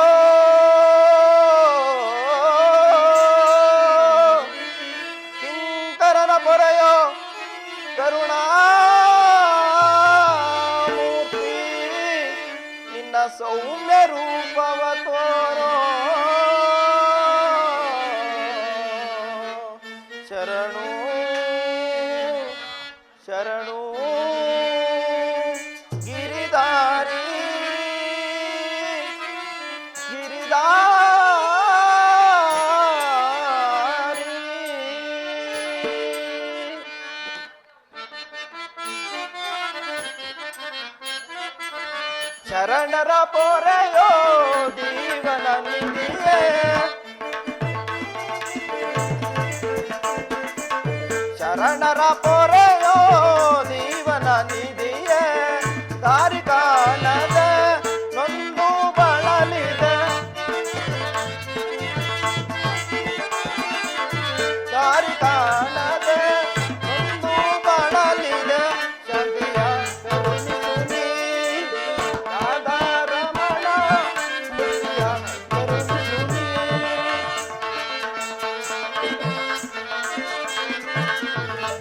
S1: ಶರಣರ ಪೊರೆಯೋ ಜೀವನ ನಿಧಿಯೇ ಶರಣರ ಪೊರೆಯೋ ಜೀವನ ನಿಧಿಯೇ ದಾರಿ ಕಾಣದೆ ನೊಂದು ಬಳಲಿದೆ ದಾರಿ ಕಾಣದೆ ನೊಂದು ಬಳಲಿದೆ ಶಾಂತಿಯ ಕರುಣಿಸು ನೀ ರಾಧಾ ರಮಣ ಶಾಂತಿಯ ಕರುಣಿಸು ನೀ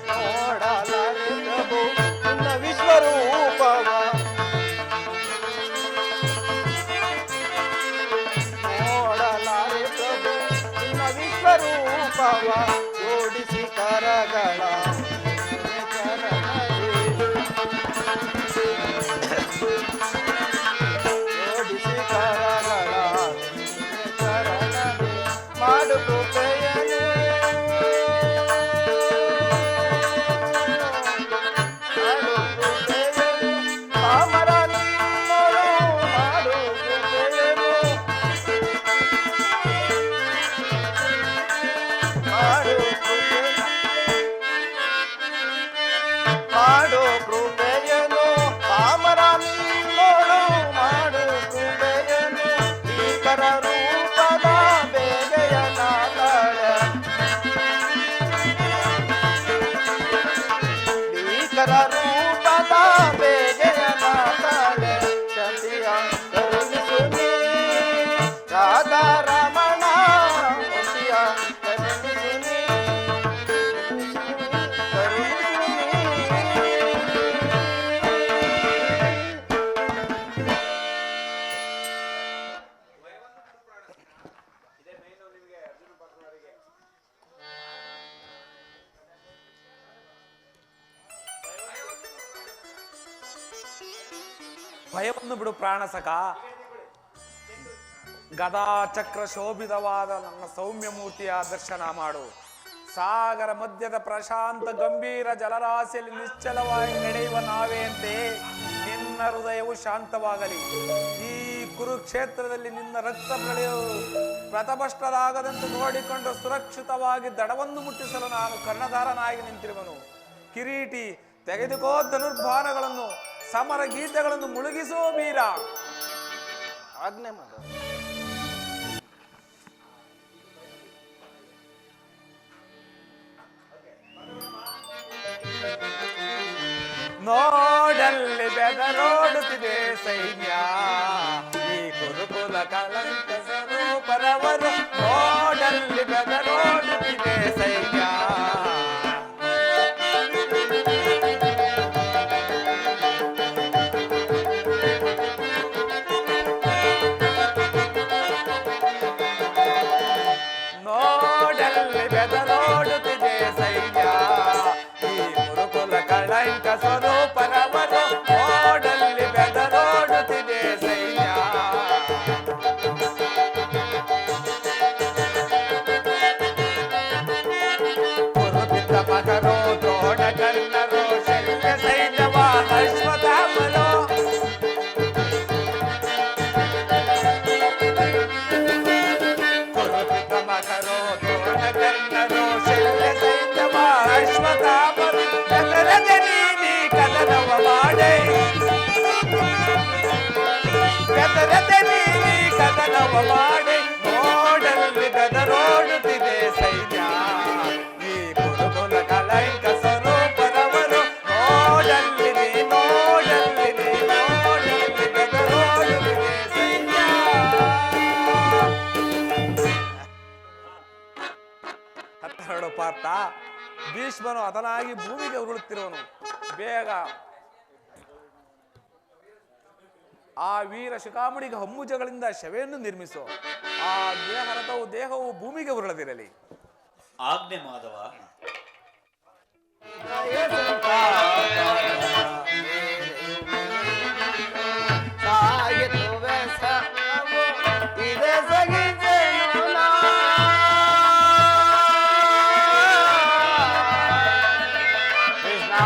S1: ನೋಡಲಾರೆ ಪ್ರಭು ನಿನ್ನ ವಿಶ್ವರೂಪವ ನೋಡಲಾರೆ ಪ್ರಭು ನಿನ್ನ ವಿಶ್ವರೂಪವ ಜೋಡಿಸಿ ಕರಗಳ ಜೋಡಿಸಿ ಕರಗಳ ಚರಣವೇ ಮಾಡು ಕೃಪೆಯನು ಮಾಡು ಕೃಪೆಯನು ಪಾಮರ ನಿನ್ನೊಳು ಮಾಡು ಕೃಪೆಯನು ಮಾಡು ಕೃಪೆಯನು ಮಾಡು ಕೃಪೆಯನು ಪಾಮರ ನಿನ್ನೊಳು ಮಾಡು ಕೃಪೆಯನು ಭೀಕರ ರೂಪದ ಬೇಗೆಯನ ತಾಳೆ ಭೀಕರ ರೂಪದ ಬೇಗೆಯನ ತಾಳೆ ಶಾಂತಿಯ ಕರುಣಿಸು ನೀ ರಾಧಾ ರಮಣ ಶಾಂತಿಯ ಕರುಣಿಸು ನೀ ಕರುಣಿಸು ನೀ
S2: ಭಯವನ್ನು ಬಿಡು ಪ್ರಾಣಸಖ. ಗದಾ ಚಕ್ರ ಶೋಭಿತವಾದ ನನ್ನ ಸೌಮ್ಯ ಮೂರ್ತಿಯ ದರ್ಶನ ಮಾಡು. ಸಾಗರ ಮಧ್ಯದ ಪ್ರಶಾಂತ ಗಂಭೀರ ಜಲರಾಶಿಯಲ್ಲಿ ನಿಶ್ಚಲವಾಗಿ ನಡೆಯುವ ನಾವೆಯಂತೆ ನಿನ್ನ ಹೃದಯವು ಶಾಂತವಾಗಲಿ. ಈ ಕುರುಕ್ಷೇತ್ರದಲ್ಲಿ ನಿನ್ನ ರಕ್ತ ಪ್ರಳಯವು ಪ್ರತಪಷ್ಟರಾಗದಂತೆ ನೋಡಿಕೊಂಡು ಸುರಕ್ಷಿತವಾಗಿ ದಡವನ್ನು ಮುಟ್ಟಿಸಲು ನಾನು ಕರ್ಣಧಾರನಾಗಿ ನಿಂತಿರುವನು. ಕಿರೀಟಿ ತೆಗೆದುಕೋ ಧನುರ್ಬಾಣಗಳನ್ನು, ಸಮರ ಗೀತೆಗಳನ್ನು ಮುಳುಗಿಸೋ ವೀರ.
S1: ಆಜ್ಞೆ ಮಾಡ
S2: ನೋಡಲ್ಲಿ ಬೆದರೋಡುತ್ತಿದೆ ಸೈನ್ಯ, ಈ ಕುರುಕುಲ ಕಲಂಕ ಸ್ವರೂಪರವರು. ನೋಡಲ್ಲಿ ಬೆದರೋಡುತ್ತಿದೆ ಸೈನ್ಯ, ನೋಡಲ್ಲಿ ಬೆದರೋಡುತ್ತಿದೆ ಸೈನ್ಯ, ಈ ಕುರುಕುಲ ಕಳಂಕ ಸ್ವರೂಪರವರು. ನೋಡಲ್ಲಿ ಬೆದರೋಡುತ್ತಿದೆ ಸೈನ್ಯ. ಕುರುಪಿತ ಮಗರೋ ದ್ರೋಣ ಕರ್ಣರೋ ಶಲ್ಯ ಸೈನ್ಯವ ಅಶ್ವತ್ಥಾಮರೋ. ಕುರುಪಿತ ಮಗರೋ ದ್ರೋಣ ಕರ್ಣರೋ ಶಲ್ಯ ಸೈನ್ಯವ ಅಶ್ವತ್ಥಾಮರೋ. ಕದರದೆ ನೀನಿ ಕದನವ ಮಾಡೆ, ಕದರದೆ ನೀನಿ ಕದನವ ಮಾಡೆ. ನೋಡಲ್ಲಿ ಬೆದರೋಡುತ್ತಿದೆ ಸೈನ್ಯ, ಈ ಕುರುಕುಲ ಕಲಂಕ ಸ್ವರೂಪರವರು. ನೋಡಲ್ಲಿ ನೀ ನೋಡಲ್ಲಿ ನೀ ನೋಡಲ್ಲಿ ಬೆದರೋಡುತ್ತಿದೆ ಸೈನ್ಯ. ಹತ್ತೆರಡು ಪಾರ್ಥ ಭೀಷ್ಮನು ಹತನಾಗಿ ಭೂಮಿಗೆ ಉರುಳುತ್ತಿರುವನು. ಬೇಗ ಆ ವೀರ ಶಿಖಾಮಣಿಗೆ ಹಮ್ಮುಜಗಳಿಂದ ಶವೆಯನ್ನು ನಿರ್ಮಿಸು. ಆ ದೇಹವು ಭೂಮಿಗೆ ಉರುಳದಿರಲಿ.
S3: ಆಜ್ಞೆ ಮಾಧವ.
S1: ಕೃಷ್ಣ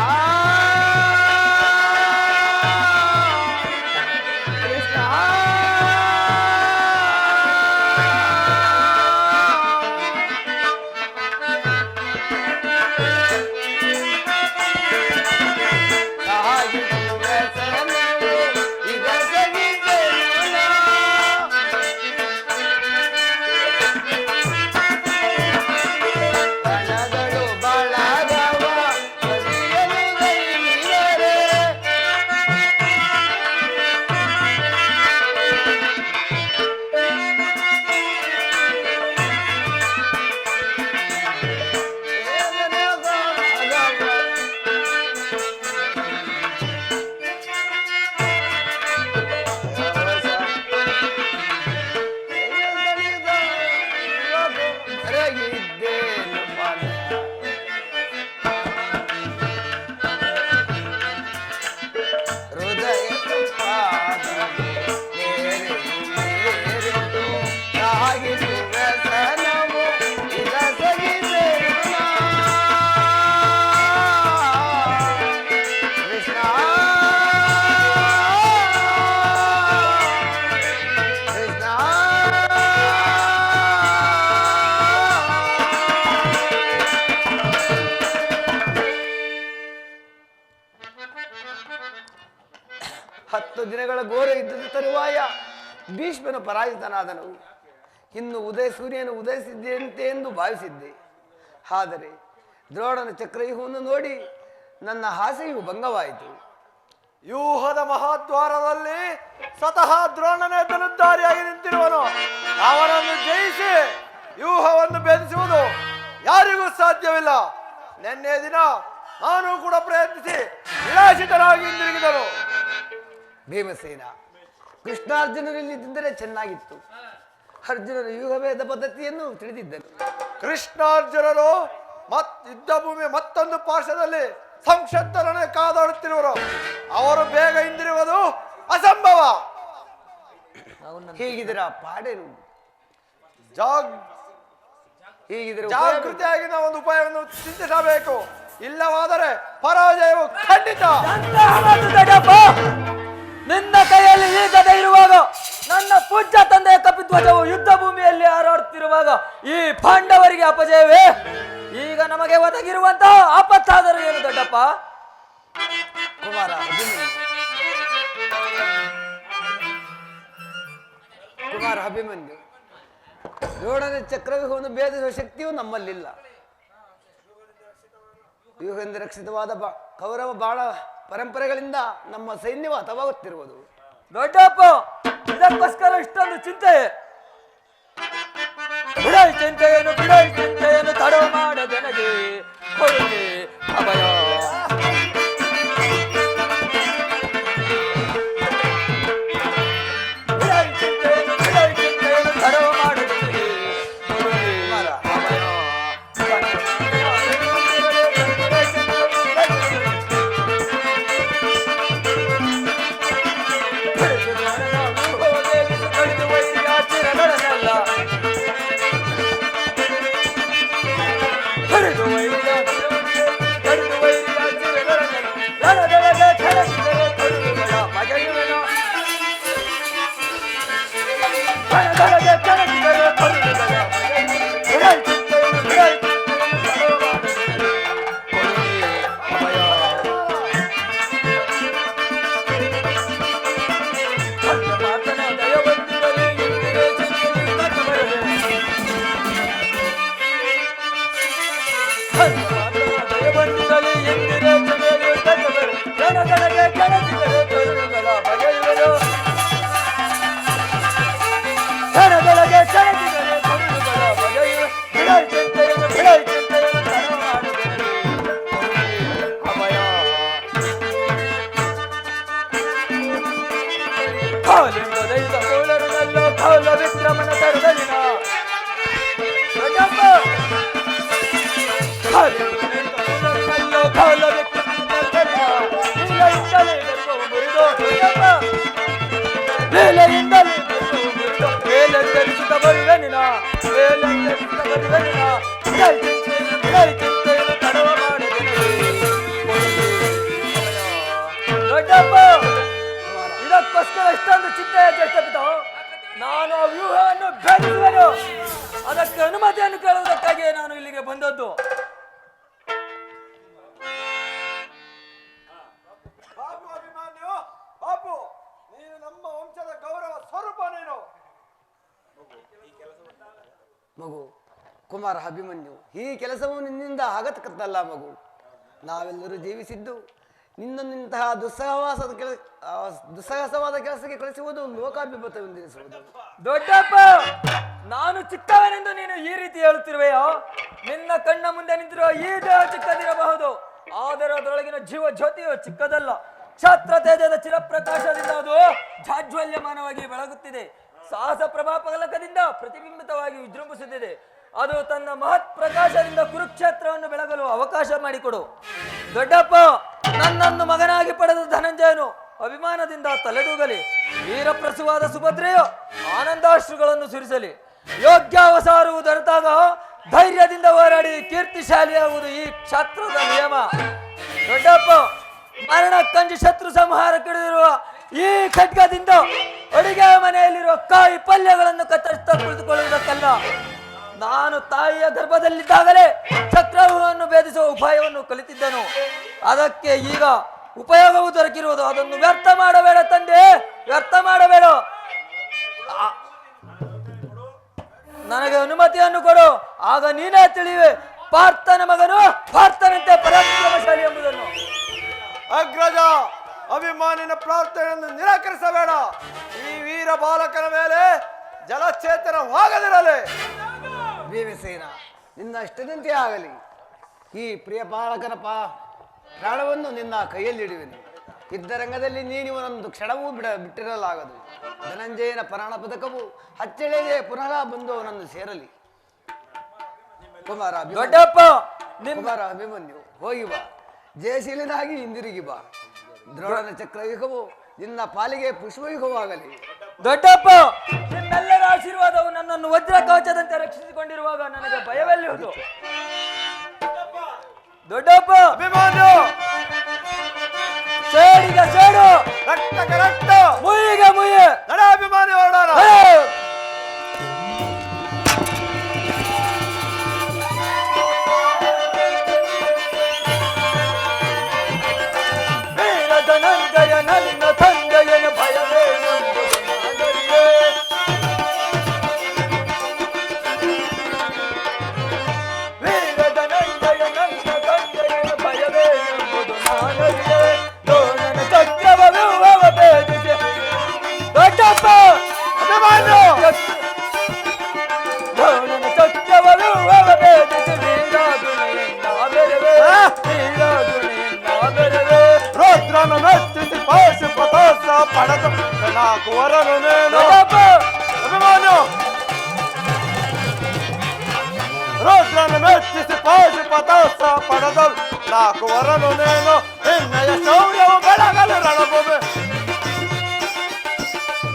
S4: 10 ದಿನಗಳ ಘೋರ ಯುದ್ಧದ ತರುವಾಯ ಭೀಷ್ಮನು ಪರಾಜಿತನಾದನು. ಇನ್ನು ಸೂರ್ಯನು ಉದಯಿಸಿದ್ದಂತೆ ಎಂದು ಭಾವಿಸಿದ್ದೆ. ಆದರೆ ದ್ರೋಣನ ಚಕ್ರವ್ಯೂಹವನ್ನು ನೋಡಿ ನನ್ನ ಆಸೆಯು ಭಂಗವಾಯಿತು.
S5: ವ್ಯೂಹದ ಮಹಾದ್ವಾರದಲ್ಲಿ ಸ್ವತಃ ದ್ರೋಣನೇ ಧನುರ್ಧಾರಿಯಾಗಿ ನಿಂತಿರುವನು. ಅವನನ್ನು ಜಯಿಸಿ ವ್ಯೂಹವನ್ನು ಭೇದಿಸುವುದು ಯಾರಿಗೂ ಸಾಧ್ಯವಿಲ್ಲ. ನಿನ್ನೆ ದಿನ ನಾನು ಕೂಡ ಪ್ರಯತ್ನಿಸಿ ವಿಲಾಸಿತನಾಗಿ ಹಿಂದಿರುಗಿದನು.
S4: ಭೀಮಸೇನ, ಕೃಷ್ಣಾರ್ಜುನರಲ್ಲಿದ್ದರೆ ಚೆನ್ನಾಗಿತ್ತು. ಅರ್ಜುನನ ವ್ಯೂಹಭೇದ ಪದ್ಧತಿಯನ್ನು ತಿಳಿದಿದ್ದನು.
S5: ಕೃಷ್ಣಾರ್ಜುನರು ಯುದ್ಧ ಭೂಮಿ ಮತ್ತೊಂದು ಪಾರ್ಶ್ವದಲ್ಲಿ ಸಂಕ್ಷತ್ತರನೆ ಕಾದಾಡುತ್ತಿರುವರು. ಅವರು ಬೇಗ ಹಿಂದಿರುವುದು ಅಸಂಭವ.
S4: ಹೀಗಿದರ ಪಾಡೇನು? ಹೀಗಿದ್ರೆ
S5: ಜಾಗೃತಿಯಾಗಿ ನಾವು ಒಂದು ಉಪಾಯವನ್ನು ಚಿಂತಿಸಬೇಕು. ಇಲ್ಲವಾದರೆ ಪರಾಜಯವು ಖಂಡಿತ.
S6: ನಿನ್ನ ಕೈಯಲ್ಲಿ ಈ ಗದೆ ಇರುವಾಗ, ನನ್ನ ಪೂಜ್ಯ ತಂದೆಯ ಕಪಿಧ್ವಜವು ಯುದ್ಧ ಭೂಮಿಯಲ್ಲಿ ಹಾರಾಡುತ್ತಿರುವಾಗ ಈ ಪಾಂಡವರಿಗೆ ಅಪಜಯವೇ? ಈಗ ನಮಗೆ ಒದಗಿರುವಂತಹ ಆಪತ್ತಾದರೂ ಏನು ದೊಡ್ಡಪ್ಪ?
S4: ಕುಮಾರ ಅಭಿಮನ್ಯು, ದ್ರೋಣನ ಚಕ್ರವ್ಯೂಹವನ್ನು ಭೇದಿಸುವ ಶಕ್ತಿಯು ನಮ್ಮಲ್ಲಿಲ್ಲ. ವ್ಯೂಹದಿಂದ ರಕ್ಷಿತವಾದ ಕೌರವ ಬಾಳ ಪರಂಪರೆಗಳಿಂದ ನಮ್ಮ ಸೈನ್ಯವು ಹತವಾಗುತ್ತಿರುವುದು.
S6: ದೊಡ್ಡಪ್ಪ, ಇದಕ್ಕೋಸ್ಕರ ಇಷ್ಟೊಂದು ಚಿಂತೆ? ಚಿಂತೆಯನ್ನು ತಡ ಮಾಡದೆನಗೆ ಕೊಡುಗೆ ಅಭಯ. ಇದಕ್ಕೋಸ್ಕರ ಇಷ್ಟೊಂದು ಚಿಂತೆ ಜ್ಯೇಷ್ಠಪಿತ. ನಾನು ಆ ವ್ಯೂಹವನ್ನು ಭೇದಿಸುವೆನು. ಅದಕ್ಕೆ ಅನುಮತಿಯನ್ನು ಕೇಳುವುದಕ್ಕಾಗಿ ನಾನು ಇಲ್ಲಿಗೆ ಬಂದದ್ದು.
S5: ನೀನು ನಮ್ಮ ವಂಶದ ಗೌರವ ಸ್ವರೂಪ. ನೀನು
S4: ಮಗು ಕುಮಾರ ಅಭಿಮನ್ಯು, ಈ ಕೆಲಸವು ನಿನ್ನಿಂದ ಆಗತಕ್ಕದ್ದಲ್ಲ ಮಗು. ನಾವೆಲ್ಲರೂ ಜೀವಿಸಿದ್ದು ನಿನ್ನಂತಹ ದುಸ್ಸಾಹಸವಾದ ಕೆಲಸಕ್ಕೆ ಕಳಿಸುವುದು ಲೋಕಾಭಿಮತವೆಂದೆನಿಸುವುದು.
S6: ದೊಡ್ಡಪ್ಪ, ನಾನು ಚಿಕ್ಕವನೆಂದು ನೀನು ಈ ರೀತಿ ಹೇಳುತ್ತಿರುವೆಯೋ? ನಿನ್ನ ಕಣ್ಣ ಮುಂದೆ ನಿಂತಿರುವ ಈ ದೇಹ ಚಿಕ್ಕದಿರಬಹುದು, ಆದರೆ ಅದರೊಳಗಿನ ಜೀವ ಜ್ಯೋತಿಯು ಚಿಕ್ಕದಲ್ಲ. ಕ್ಷಾತ್ರ ತೇಜದ ಚಿರಪ್ರಕಾಶದಿಂದ ಅದು ಜಾಜ್ವಲ್ಯಮಾನವಾಗಿ ಬೆಳಗುತ್ತಿದೆ. ಸಾಹಸ ಪ್ರಭಾ ಫಲಕದಿಂದ ಪ್ರತಿಬಿಂಬಿತವಾಗಿ ವಿಜೃಂಭಿಸುತ್ತಿದೆ. ಅದು ತನ್ನ ಮಹತ್ ಪ್ರಕಾಶದಿಂದ ಕುರುಕ್ಷೇತ್ರವನ್ನು ಬೆಳಗಲು ಅವಕಾಶ ಮಾಡಿಕೊಡು. ದೊಡ್ಡಪ್ಪ, ನನ್ನನ್ನು ಮಗನಾಗಿ ಪಡೆದ ಧನಂಜಯನು ಅಭಿಮಾನದಿಂದ ತಲೆದೂಗಲಿ. ವೀರಪ್ರಸುವಾದ ಸುಭದ್ರೆಯು ಆನಂದಾಶ್ರುಗಳನ್ನು ಸುರಿಸಲಿ. ಯೋಗ್ಯಾವಸಾರವು ದೊರೆತಾಗ ಧೈರ್ಯದಿಂದ ಹೋರಾಡಿ ಕೀರ್ತಿಶಾಲಿಯಾಗುವುದು ಈ ಕ್ಷಾತ್ರದ ನಿಯಮ. ದೊಡ್ಡಪ್ಪ, ಮರಣ ಕಂಜಿ ಶತ್ರು ಸಂಹಾರ ಕಿಡಿದಿರುವ ಈ ಖಡ್ಗದಿಂದ ಅಡಿಗೆ ಮನೆಯಲ್ಲಿರುವ ಕಾಯಿ ಪಲ್ಯಗಳನ್ನು ಕತ್ತರಿಸ್ತಾ ಕುಳಿತುಕೊಳ್ಳುವುದಕ್ಕಲ್ಲ. ನಾನು ತಾಯಿಯ ಗರ್ಭದಲ್ಲಿದ್ದಾಗಲೇ ಚಕ್ರವ್ಯೂಹವನ್ನು ಭೇದಿಸುವ ಉಪಾಯವನ್ನು ಕಲಿತಿದ್ದನು. ಅದಕ್ಕೆ ಈಗ ಉಪಯೋಗವು ದೊರಕಿರುವುದು, ಅದನ್ನು ವ್ಯರ್ಥ ಮಾಡಬೇಡ ತಂದೆ, ವ್ಯರ್ಥ ಮಾಡಬೇಡ. ನನಗೆ ಅನುಮತಿಯನ್ನು ಕೊಡು, ಆಗ ನೀನೇ ತಿಳಿಯುವೆ ಪಾರ್ಥನ ಮಗನು ಪಾರ್ಥನಂತೆ ಪರಾಕ್ರಮಶಾಲಿ ಎಂಬುದನ್ನು.
S5: ಅಗ್ರಜ, ಅಭಿಮಾನಿನ ಪ್ರಾರ್ಥನೆಯನ್ನು ನಿರಾಕರಿಸಬೇಡ. ಈ ವೀರ ಬಾಲಕನ ಮೇಲೆ ಜಲಚೇತನವಾಗದಿರಲಿ.
S4: ಭೀಮಸೇನ, ನಿನ್ನ ಇಷ್ಟದಂತೆ ಆಗಲಿ. ಈ ಪ್ರಿಯ ಬಾಲಕನ ಪ್ರಾಣವನ್ನು ನಿನ್ನ ಕೈಯಲ್ಲಿಡುವೆನು. ಯುದ್ಧರಂಗದಲ್ಲಿ ನೀನಿವನೊಂದು ಕ್ಷಣವೂ ಬಿಟ್ಟಿರಲಾಗದು. ಧನಂಜಯನ ಪ್ರಾಣ ಪದಕವು ಹಚ್ಚಳೆಗೆ ಪುನಃ ಬಂದು ಅವನನ್ನು ಸೇರಲಿ.
S6: ದೊಡ್ಡಪ್ಪ,
S4: ಕುಮಾರ ಅಭಿಮನ್ಯು, ಹೋಗಿ ಬಾ, ಜಯಶೀಲನಾಗಿ ಹಿಂದಿರುಗಿ ಬಾ. ದ್ರೋಣನ ಚಕ್ರಯುಗವು ನಿನ್ನ ಪಾಲಿಗೆ ಪುಷ್ಪಯುಗವಾಗಲಿ.
S6: ದೊಡ್ಡಪ್ಪ, ನಿಮ್ಮೆಲ್ಲರ ಆಶೀರ್ವಾದವು ನನ್ನನ್ನು ವಜ್ರ ಕವಚದಂತೆ ರಕ್ಷಿಸಿಕೊಂಡಿರುವಾಗ ನನಗೆ ಭಯವೆಲ್ಲಿರುವುದು. ದೊಡ್ಡಪ್ಪ,
S5: ಅಭಿಮಾನ್ಯು,
S6: ಸೇಡಿಗೆ ಸೇಡು,
S5: ರಕ್ತಕ್ಕೆ ರಕ್ತ,
S6: ಮುಯಿಗೆ ಮುಯಿ.
S5: ನಡ ಅಭಿಮಾನಿ ಹೊರಡೋಣ.
S6: ವೀರ ಧನಂಜಯ ನನ್ನ ತಂದೆಯನ ಭಯವೇನೆಂಬುದು ನಾನರಿಯೆ. ವೀರ ಧನಂಜಯ ನನ್ನ ತಂದೆಯನ ಭಯವೇನೆಂಬುದು ನಾನರಿಯೆ. ದ್ರೋಣನ ಚಕ್ರವ ವ್ಯೂಹವ ಭೇದಿಸಿ. ದೊಡ್ಡಪ್ಪ,
S5: ಅಭಿಮಾನ್ಯು,
S6: ದ್ರೋಣನ ಚಕ್ರವ ವ್ಯೂಹವ ಭೇದಿಸಿ ವೀರಾಗುಣಿಯನ್ನ ಬೆರವೆ, ವೀರಾಗುಣಿಯನ್ನ ಬೆರವೆ.
S5: ರುದ್ರನ ಮೆಚ್ಚಿಸಿ ಪಾಶುಪತೋತ್ಸ ಪಡೆದು ನಾಲ್ಕು ವರನು ನೇನು.
S6: ದೊಡ್ಡಪ್ಪ,
S5: ಅಭಿಮಾನ್ಯು, ರುದ್ರನ ಮೆಚ್ಚಿಸಿ ಪಾಶುಪತೋತ್ಸ ಪಡೆದು ನಾಲ್ಕು ವರನು ನೇನು. ನಿನ್ನಯ ಶೌರ್ಯವು ಬೆಳಗಲು ರಣಭೂಮಿ,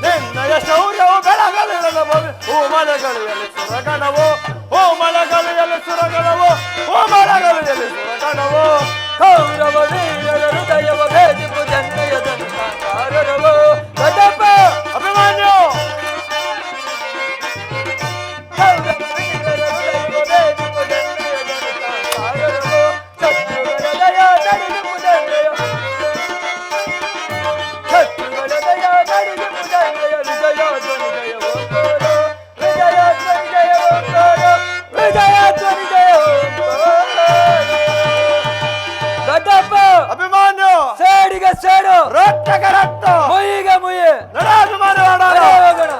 S5: ನಿನ್ನಯ ಶೌರ್ಯವು ಬೆಳಗಲು ರಣಭೂಮಿ. ಹೂಮಳೆಗಳಿಯಲ್ಲಿ ಸುರಗಣವು, ಹೂಮಳೆಗಳಿಯಲ್ಲಿ ಸುರಗಣವು, ಹೂಮಳೆಗಳಿಯಲ್ಲಿ ಸುರಗಣವು.
S6: ಕೌರವ ವೀರರ ಹೃದಯವ ಭೇದಿಪು ಜನ್ಮಯದನು ಸಾಕಾರರವೋ. ದೊಡ್ಡಪ್ಪ,
S5: ಅಭಿಮಾನ್ಯು,
S6: ಕೌರವ ವೀರರ ಹೃದಯವ ಭೇದಿಪು ಜನ್ಮಯದನು ಸಾಕಾರರವೋ. ಶತ್ರುಗಳ ದಯ ತಡೆದು ಜನ್ಮಯ, ಶತ್ರುಗಳ ದಯ ತಡೆದು ಜನ್ಮಯ. ವಿಜಯಾಧ್ವನಿ ಜಯ ಓಂಕಾರ, ವಿಜಯಾಧ್ವನಿ ಜಯ ಓಂಕಾರ, ವಿಜಯಾಧ್ವನಿ ಜಯ ಓಂಕಾರ. ದೊಡ್ಡಪ್ಪ,
S5: ಅಭಿಮಾನ್ಯು,
S6: ಸೇಡಿಗೆ ಸೇಡು,
S5: ರಕ್ತಕ್ಕೆ ರಕ್ತ,
S6: ಮುಯಿಗೆ ಮುಯಿ.
S5: ನಡ ಅಭಿಮಾನಿ ಹೊರಡೋಣ.
S6: ಹೋಗೋಣ.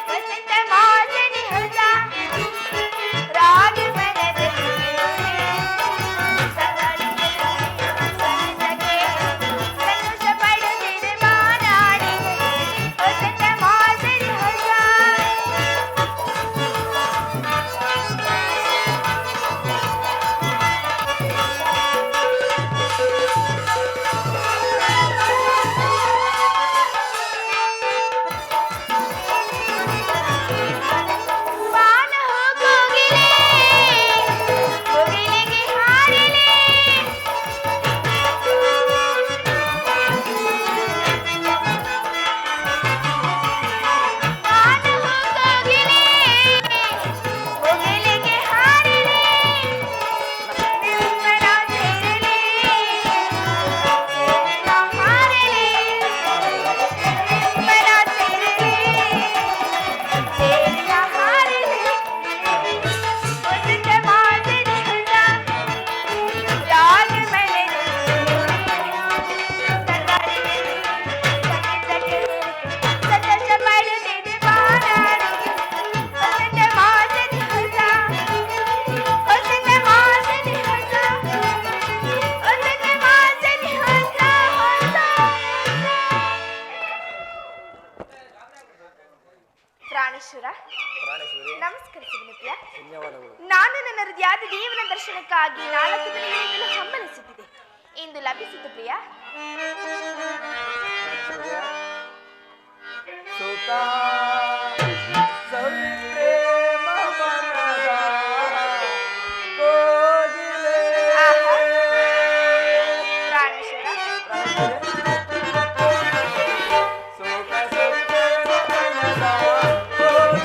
S7: ವಸಂತ ಮಾಸನಿ ಹೊಸ ರಾಗ ಮನದಲ್ಲಿ ಸಂತೋಷ ಪಡುತ್ತಿದೆ ಮಾನಾಡಿ. ವಸಂತ ಮಾಸನಿ ಹೊಸ ಬಾನ ಹೋಗೋಗಿಲೆ ಮುಗಿಲಿಗೆ ಹಾರಿಲೆ. ಬಾನ ಹೋಗೋಗಿಲೆ ಮುಗಿಲಿಗೆ ಹಾರಿಲೆ. ನಿಮ್ಮನ ಸೇರಲಿ ಸೇರಿನ ಹಾರಲಿ. ನಿಮ್ಮನ ಸೇರಲಿ ಸೇರಿನ ಹಾರಲಿ. ವಸಂತ ಮಾಸನಿ ಹೊಸ ರಾಗ ಮನದಲ್ಲಿ ಸಂತೋಷ ಪಡುತ್ತಿದೆ ಮಾನಾಡಿ. ವಸಂತ ಮಾಸನಿ ಹೊಸ, ವಸಂತ ಮಾಸನಿ ಹೊಸ, ವಸಂತ ಮಾಸನಿ ಹೊಸ ಹೊಸ. ಪ್ರಾಣೇಶ್ವರ, ನಮಸ್ಕರಿಸುತ್ತೇನೆ ಪ್ರಿಯ. ನಾನು ನನ್ನ ಹೃದಯಾದ ದೇವನ ದರ್ಶನಕ್ಕಾಗಿ 4 ದಿನಗಳಿಂದಲೂ ಹಂಬಲಿಸುತ್ತಿದ್ದೆ. ಇಂದು ಲಭಿಸಿತು ಪ್ರಿಯ.
S6: ಸುತ ಸವಿಪ್ರೇಮ ಮನದ ಕೋಗಿಲೆ.
S7: ಆಹಾ. ಪ್ರಾಣೇಶ್ವರ,
S6: ಸುತ ಸವಿಪ್ರೇಮ ಮನದ ಕೋಗಿಲೆ.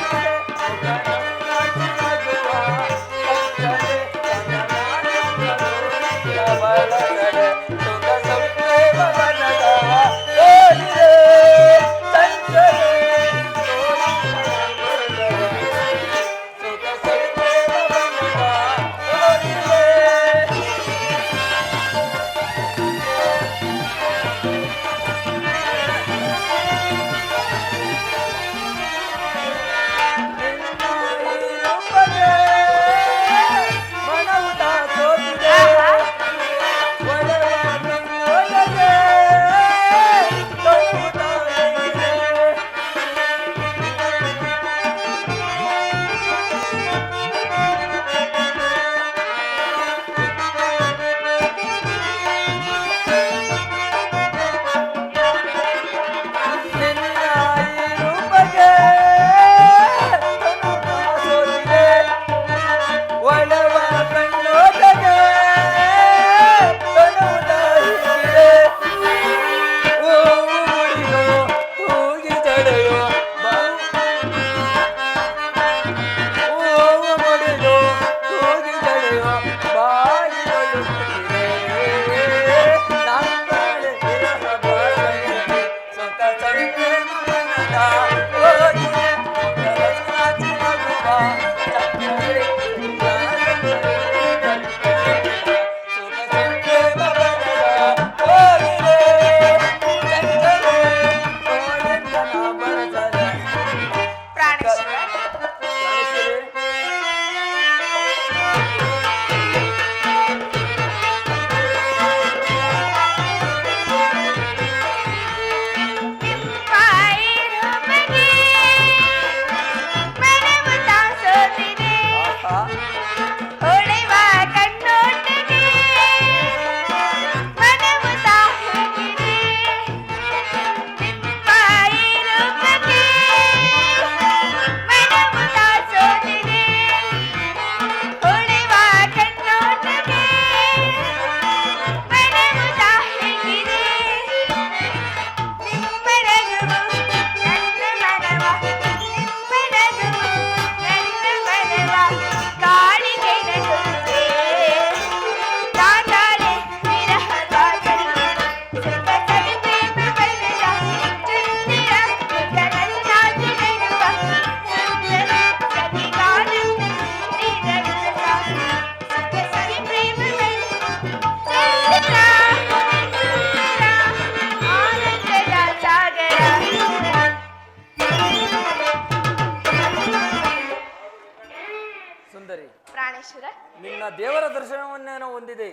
S6: ಸುಂದರಿ,
S7: ಪ್ರಾಣೇಶ್ವರ,
S6: ನಿನ್ನ ದೇವರ ದರ್ಶನವನ್ನೇನೋ ಹೊಂದಿದೆ,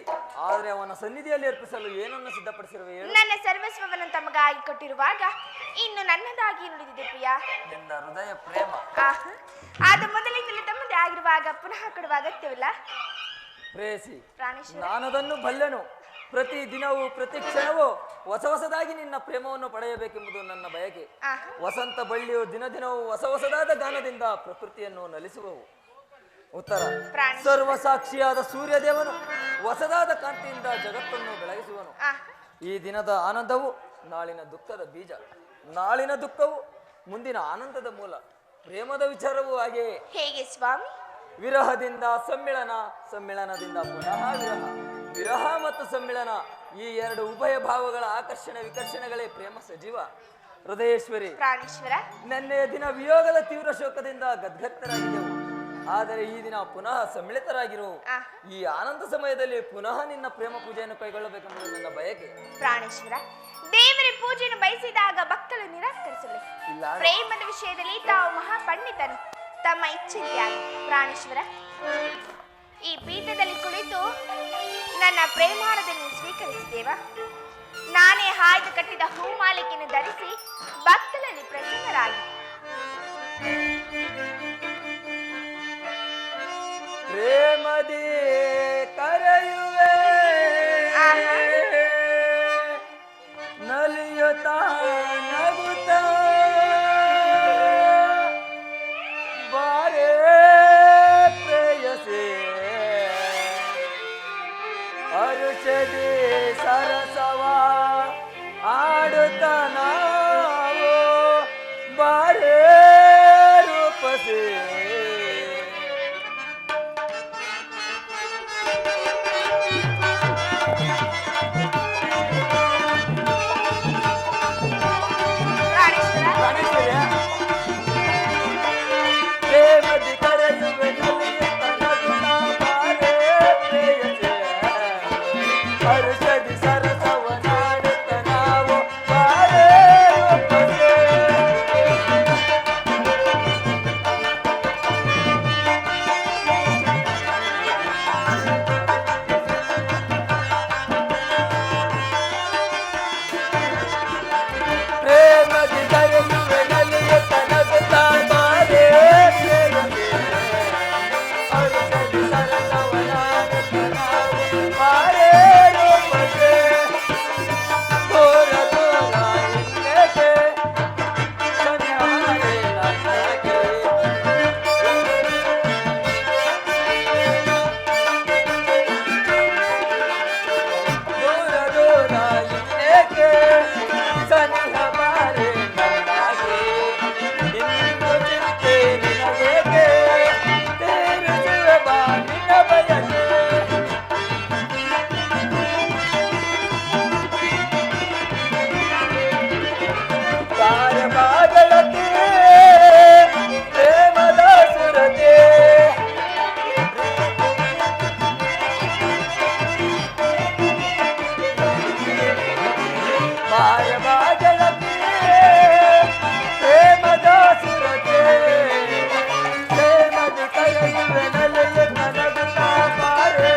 S6: ಆದರೆ ಅವನ ಸನ್ನಿಧಿಯಲ್ಲಿ ಅರ್ಪಿಸಲು ಏನನ್ನು ಸಿದ್ಧಪಡಿಸಿರುವೆ ಹೇಳು?
S7: ನನ್ನ ಸರ್ವಸ್ವವನ್ನು ತಮಗಾಗಿ ಕೊಟ್ಟಿರುವಾಗ ಇನ್ನು ನನ್ನದಾಗಿ ನುಡಿದಿದೆ ಪ್ರಿಯ.
S6: ನಿನ್ನ ಹೃದಯ ಪ್ರೇಮ.
S7: ಆಹಾ, ಆದ ಮೊದಲಿಂದಲೇ ತಮ್ಮದೇ ಆಗಿರುವಾಗ ಪುನಃ ಕೊಡುವ ಅಗತ್ಯವಿಲ್ಲ.
S6: ಪ್ರೇಯಸಿ,
S7: ಪ್ರಾಣೇಶ್ವರ,
S6: ನಾನದನ್ನು ಬಲ್ಲೆನು. ಪ್ರತಿ ದಿನವೂ ಪ್ರತಿ ಕ್ಷಣವೂ ಹೊಸ ಹೊಸದಾಗಿ ನಿನ್ನ ಪ್ರೇಮವನ್ನು ಪಡೆಯಬೇಕೆಂಬುದು ನನ್ನ ಬಯಕೆ.
S7: ಆಹಾ,
S6: ವಸಂತ ಬಳ್ಳಿಯು ದಿನ ದಿನವೂ ಹೊಸ ಹೊಸದಾದ ಗಾನದಿಂದ ಪ್ರಕೃತಿಯನ್ನು ನಲಿಸುವವು. ಉತ್ತರ,
S7: ಪ್ರಾಣೇಶ್ವರ.
S6: ಸರ್ವ ಸಾಕ್ಷಿಯಾದ ಸೂರ್ಯದೇವನು ಹೊಸದಾದ ಕಾಂತಿಯಿಂದ ಜಗತ್ತನ್ನು ಬೆಳಗಿಸುವನು.
S7: ಆಹಾ,
S6: ಈ ದಿನದ ಆನಂದವು ನಾಳಿನ ದುಃಖದ ಬೀಜ, ನಾಳಿನ ದುಃಖವು ಮುಂದಿನ ಆನಂದದ ಮೂಲ. ಪ್ರೇಮದ ವಿಚಾರವೂ ಹಾಗೆಯೇ.
S7: ಹೇಗೆ ಸ್ವಾಮಿ?
S6: ವಿರಹದಿಂದ ಸಮ್ಮಿಳನ, ಸಮ್ಮಿಳನದಿಂದ ಪುನಃ ವಿರಹ, ವಿರಹ ಮತ್ತು ಸಮ್ಮಿಳನ, ಈ ಎರಡು ಉಭಯ ಭಾವಗಳ ಆಕರ್ಷಣೆ ವಿಕರ್ಷಣೆಗಳೇ ಪ್ರೇಮ ಸಜೀವ. ಹೃದಯೇಶ್ವರಿ,
S7: ಪ್ರಾಣೇಶ್ವರ,
S6: ನೆನ್ನೆಯ ದಿನ ವಿಯೋಗದ ತೀವ್ರ ಶೋಕದಿಂದ ಗದ್ಗತ್ತರಾಗಿದ್ದೆವು, ಆದರೆ ಈ ದಿನ ಪುನಃ ಸಮ್ಮಿಳಿತರಾಗಿರುವು.
S7: ಆಹಾ,
S6: ಈ ಆನಂದ ಸಮಯದಲ್ಲಿ ಪುನಃ ನಿನ್ನ ಪ್ರೇಮ ಪೂಜೆಯನ್ನು ಕೈಗೊಳ್ಳಬೇಕೆಂಬುದು ನನ್ನ ಬಯಕೆ.
S7: ಪ್ರಾಣೇಶ್ವರ, ದೇವರ ಪೂಜೆಯನ್ನು ಬಯಸಿದಾಗ ಭಕ್ತರು ನಿರಾಕರಿಸಲಿ.
S6: ಇಲ್ಲ.
S7: ಪ್ರೇಮದ ವಿಷಯದಲ್ಲಿ ತಾವು ಮಹಾಪಂಡಿತನು. ತಮ್ಮ ಇಚ್ಛೆಯಾಗಿ ಪ್ರಾಣೇಶ್ವರ, ಈ ಪೀಠದಲ್ಲಿ ಕುಳಿತು ನನ್ನ ಪ್ರೇಮಾರದನ್ನು ಸ್ವೀಕರಿಸಿದ್ದೇವಾ? ನಾನೇ ಹಾಯ್ದು ಕಟ್ಟಿದ ಹೂಮಾಲಿಕೆಯನ್ನು ಧರಿಸಿ ಭಕ್ತರಲ್ಲಿ ಪ್ರಸನ್ನರಾಗಿ
S6: ಪ್ರೇಮದಿ ಕರೆಯುವೆ,
S7: ಆಹಾ.
S6: ನಲಿಯುತ್ತಾ ನಗುತ್ತಾ ಬಾರೇ ಪ್ರೇಯಸಿ, ಅರುಷದಿ ಸರಸವ ಆಡುತ್ತ ನಾವು ಬಾರೇ ರೂಪಸಿ.
S7: ಪ್ರಾಣೇಶ್ವರ,
S6: ಪ್ರೇಮದಿ ಕರೆಯುವೆ ನಲಿಯುತ್ತ ನಗುತ್ತಾ ಬಾರೇ ಪ್ರೇಯಸಿ, ಹರುಷದಿ ಸರಸವ ನಾಡುತ್ತ ನಾವು ಬಾರೇ ರೂಪಸಿ. ಪ್ರೇಮದಿ ಕರೆಯುವೆ ನಲಿಯುತ್ತ ನಗುತ್ತಾ ಬಾರೇ ಪ್ರೇಯಸಿ, ಹರುಷದಿ ಸರಸವ ನಾಡುತ್ತ ನಾವು ಬಾರೇ ರೂಪಸಿ. ದೂರ ದೂರ ಇನ್ನೇಕೆ ಸನಿಹವೇ ನನ್ನಗೆ, ದೂರ ದೂರ ಇನ್ನೇಕೆ ಸನಿಹ ಬಾರೆ ನನ್ನಾಗೆ, ಇನ್ನು ಚಿಂತೆ ನಿನಗೇಕೆ ತೀರಿಸುವೆ ಬಾ ನಿನ್ನ ಬಯಕೆ. ಕಾರ್ಯಭಾಗಳತೆ ಪ್ರೇಮದ ಸುರತೆ, ಕಾರ್ಯಭಾಗಳತೆ ಪ್ರೇಮದ ಸುರತೆ, ಪ್ರೇಮದ ಕರೆಯುವೆ ನಲಿಯುತ್ತ ನಗುತ್ತಾ ಬಾರೇ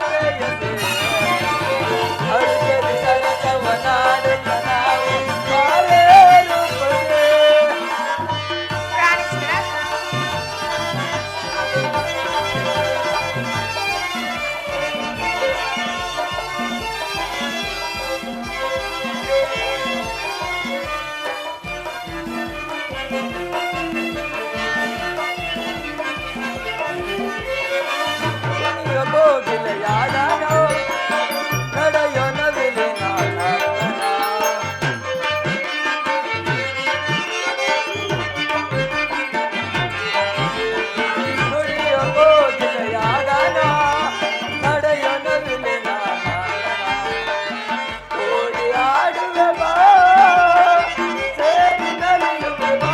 S6: ಪ್ರೇಯಸಿ, ಹರುಷದಿ ಸರಸವ ನಾಡುತ್ತ ನಾವು ಬಾರೇ ರೂಪಸಿ.
S7: ಪ್ರಾಣೇಶ್ವರ,
S6: ಕುಣಿಯ ಕೋಗಿಲೆಯಾದನೋ, ನಡೆಯೋ ನವಿಲಿನ ನರ್ತನ, ನುಡಿಯ ಕೋಗಿಲೆಯಾದನೋ, ನಡೆಯೋ ನವಿಲಿನ ನರ್ತನ, ಓಡಿ ಆಡುವೆ ಬಾ, ಸೇರಿ ನಲಿಯುವೆ ಬಾ.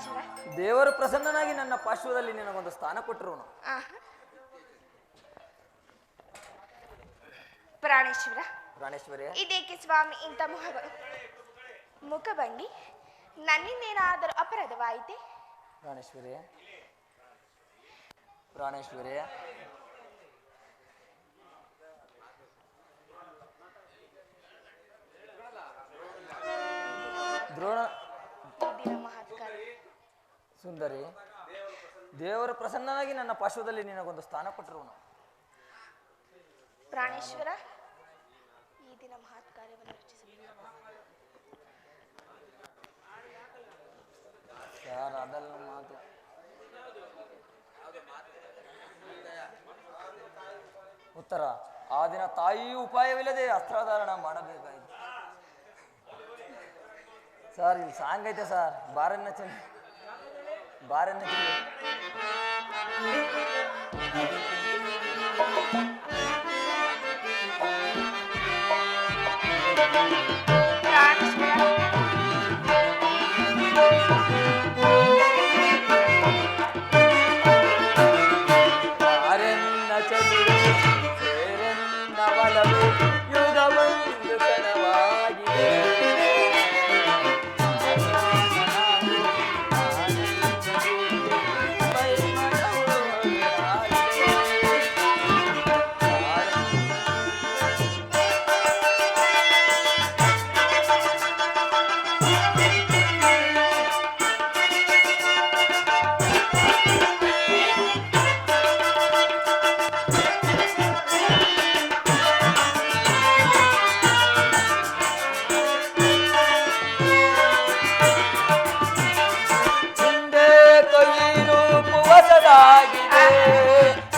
S7: ಪ್ರಾಣೇಶ್ವರ.
S6: ದೇವರು ಪ್ರಸನ್ನನಾಗಿ ನನ್ನ ಪಾರ್ಶ್ವದಲ್ಲಿ ನಿನಗೊಂದು ಸ್ಥಾನ ಕೊಟ್ಟಿರುವನು.
S7: ಆಹಾ. ಪ್ರಾಣೇಶ್ವರ,
S6: ಪ್ರಾಣೇಶ್ವರಿ,
S7: ಇದೇಕೆ ಸ್ವಾಮಿ ಇಂಥ ಮುಖಭಂಗಿ? ನನ್ನಿಂದೇನಾದರೂ ಅಪರಾಧವಾಯಿತೆ?
S6: ಪ್ರಾಣೇಶ್ವರಿ, ಪ್ರಾಣೇಶ್ವರಿ, ದ್ರೋಣ
S7: ದಿನ ಮಹತ್ಕಾರ.
S6: ಸುಂದರಿ, ದೇವರ ಪ್ರಸನ್ನನಾಗಿ ನನ್ನ ಪಾರ್ಶ್ವದಲ್ಲಿ ನಿನಗೊಂದು ಸ್ಥಾನ ಕೊಟ್ಟಿರುವನು.
S7: ಪ್ರಾಣೇಶ್ವರ, ಈ ದಿನ ಮಹತ್ ಕಾರ್ಯವನ್ನು ರಚಿಸಬೇಕು.
S6: ಯಾರು ಅದಲ್ಲ ಮಾತು. ಉತ್ತರ, ಆ ದಿನ ತಾಯಿಯೂ ಉಪಾಯವಿಲ್ಲದೆ ಅಸ್ತ್ರಧಾರಣ ಮಾಡಬೇಕಾಯಿತು. ಸರ್, ಇಲ್ಲಿ ಸಾಂಗ್ ಐತೆ ಸರ್, ಬಾರನ್ನ ಚೆಲ್ಲಿ ಬಾರನ್ನ ಚೆಲ್ಲಿ. ಬಾರನ್ನ ಚೆಲ್ಲಿ ಸೇರನ್ನ ಒಲವು ಯುಗವೊಂದು ಕನವಾಗಿದೆ.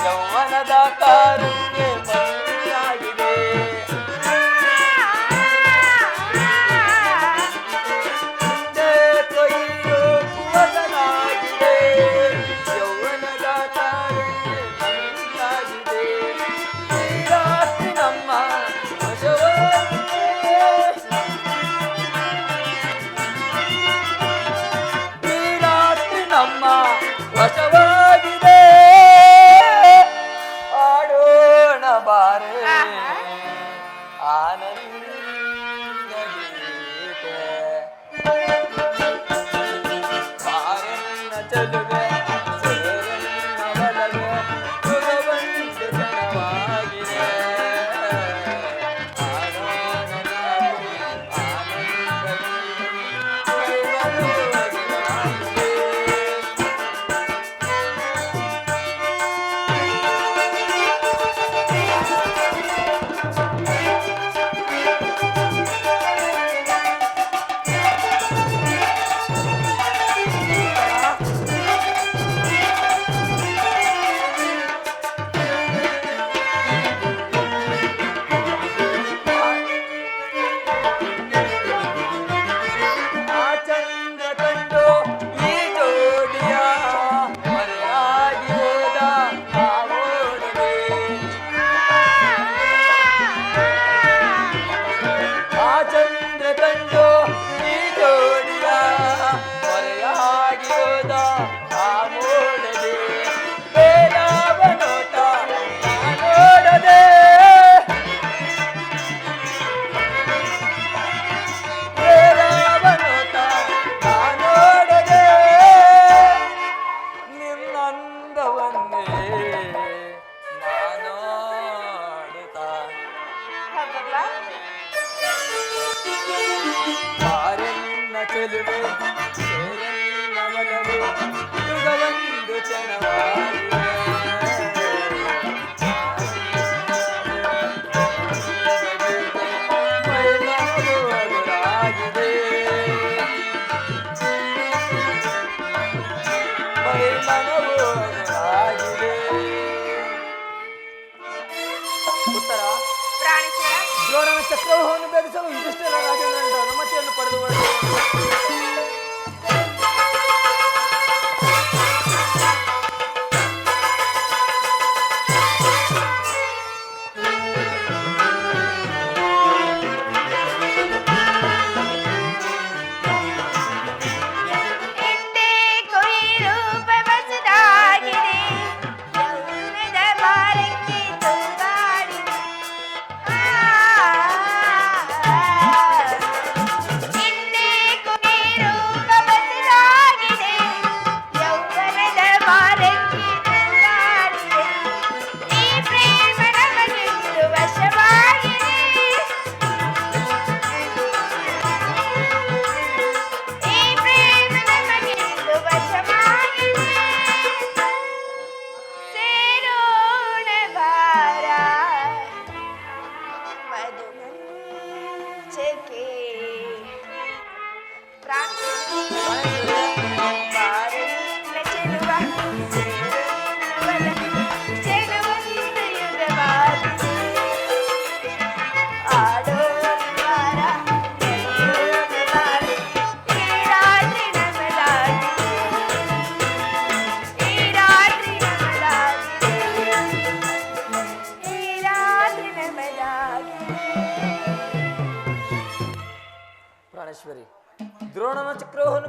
S6: ಯೌವನದ ಕಾರುಣ್ಯ ಮಣ್ಣಾಗಿದೆ. ಕೊಯ್ಲು ಕುವಸನಾಗಿದೆ, ಯೌವನದ ಕಾರುಣ್ಯ ಮಣ್ಣಾಗಿದೆ. ಶ್ರೀರಾತ್ರಿ ನಮ್ಮ ಶ್ರೀರಾತ್ರಿ ನಮ್ಮ ವಶವಾಗಿದೆ. ಆಡೋಣ ಬಾರೆ ಆನಂದ ಗೀತೆ. ಬಾರನ್ನ ಚೆಲುವೆ ಸೇರನ್ನ ಒಲವೆ ಯುಗವೊಂದು ಕ್ಷಣವಾಗಿದೆ. ಆಡೋಣ ನಾವು ಆನಂದ ಚೆಲುವೆ ಸೇರನ್ನ ಒಲವು ಯುಗವೊಂದು ಕ್ಷಣವಾಗಿದೆ. ಉತ್ತರ, ದ್ರೋಣನ ಚಕ್ರವ್ಯೂಹವನ್ನು ಭೇದಿಸಲು ಯುಧಿಷ್ಠಿರ ರಾಜೇಂದ್ರನ ಅನುಮತಿಯನ್ನು ಪಡೆದು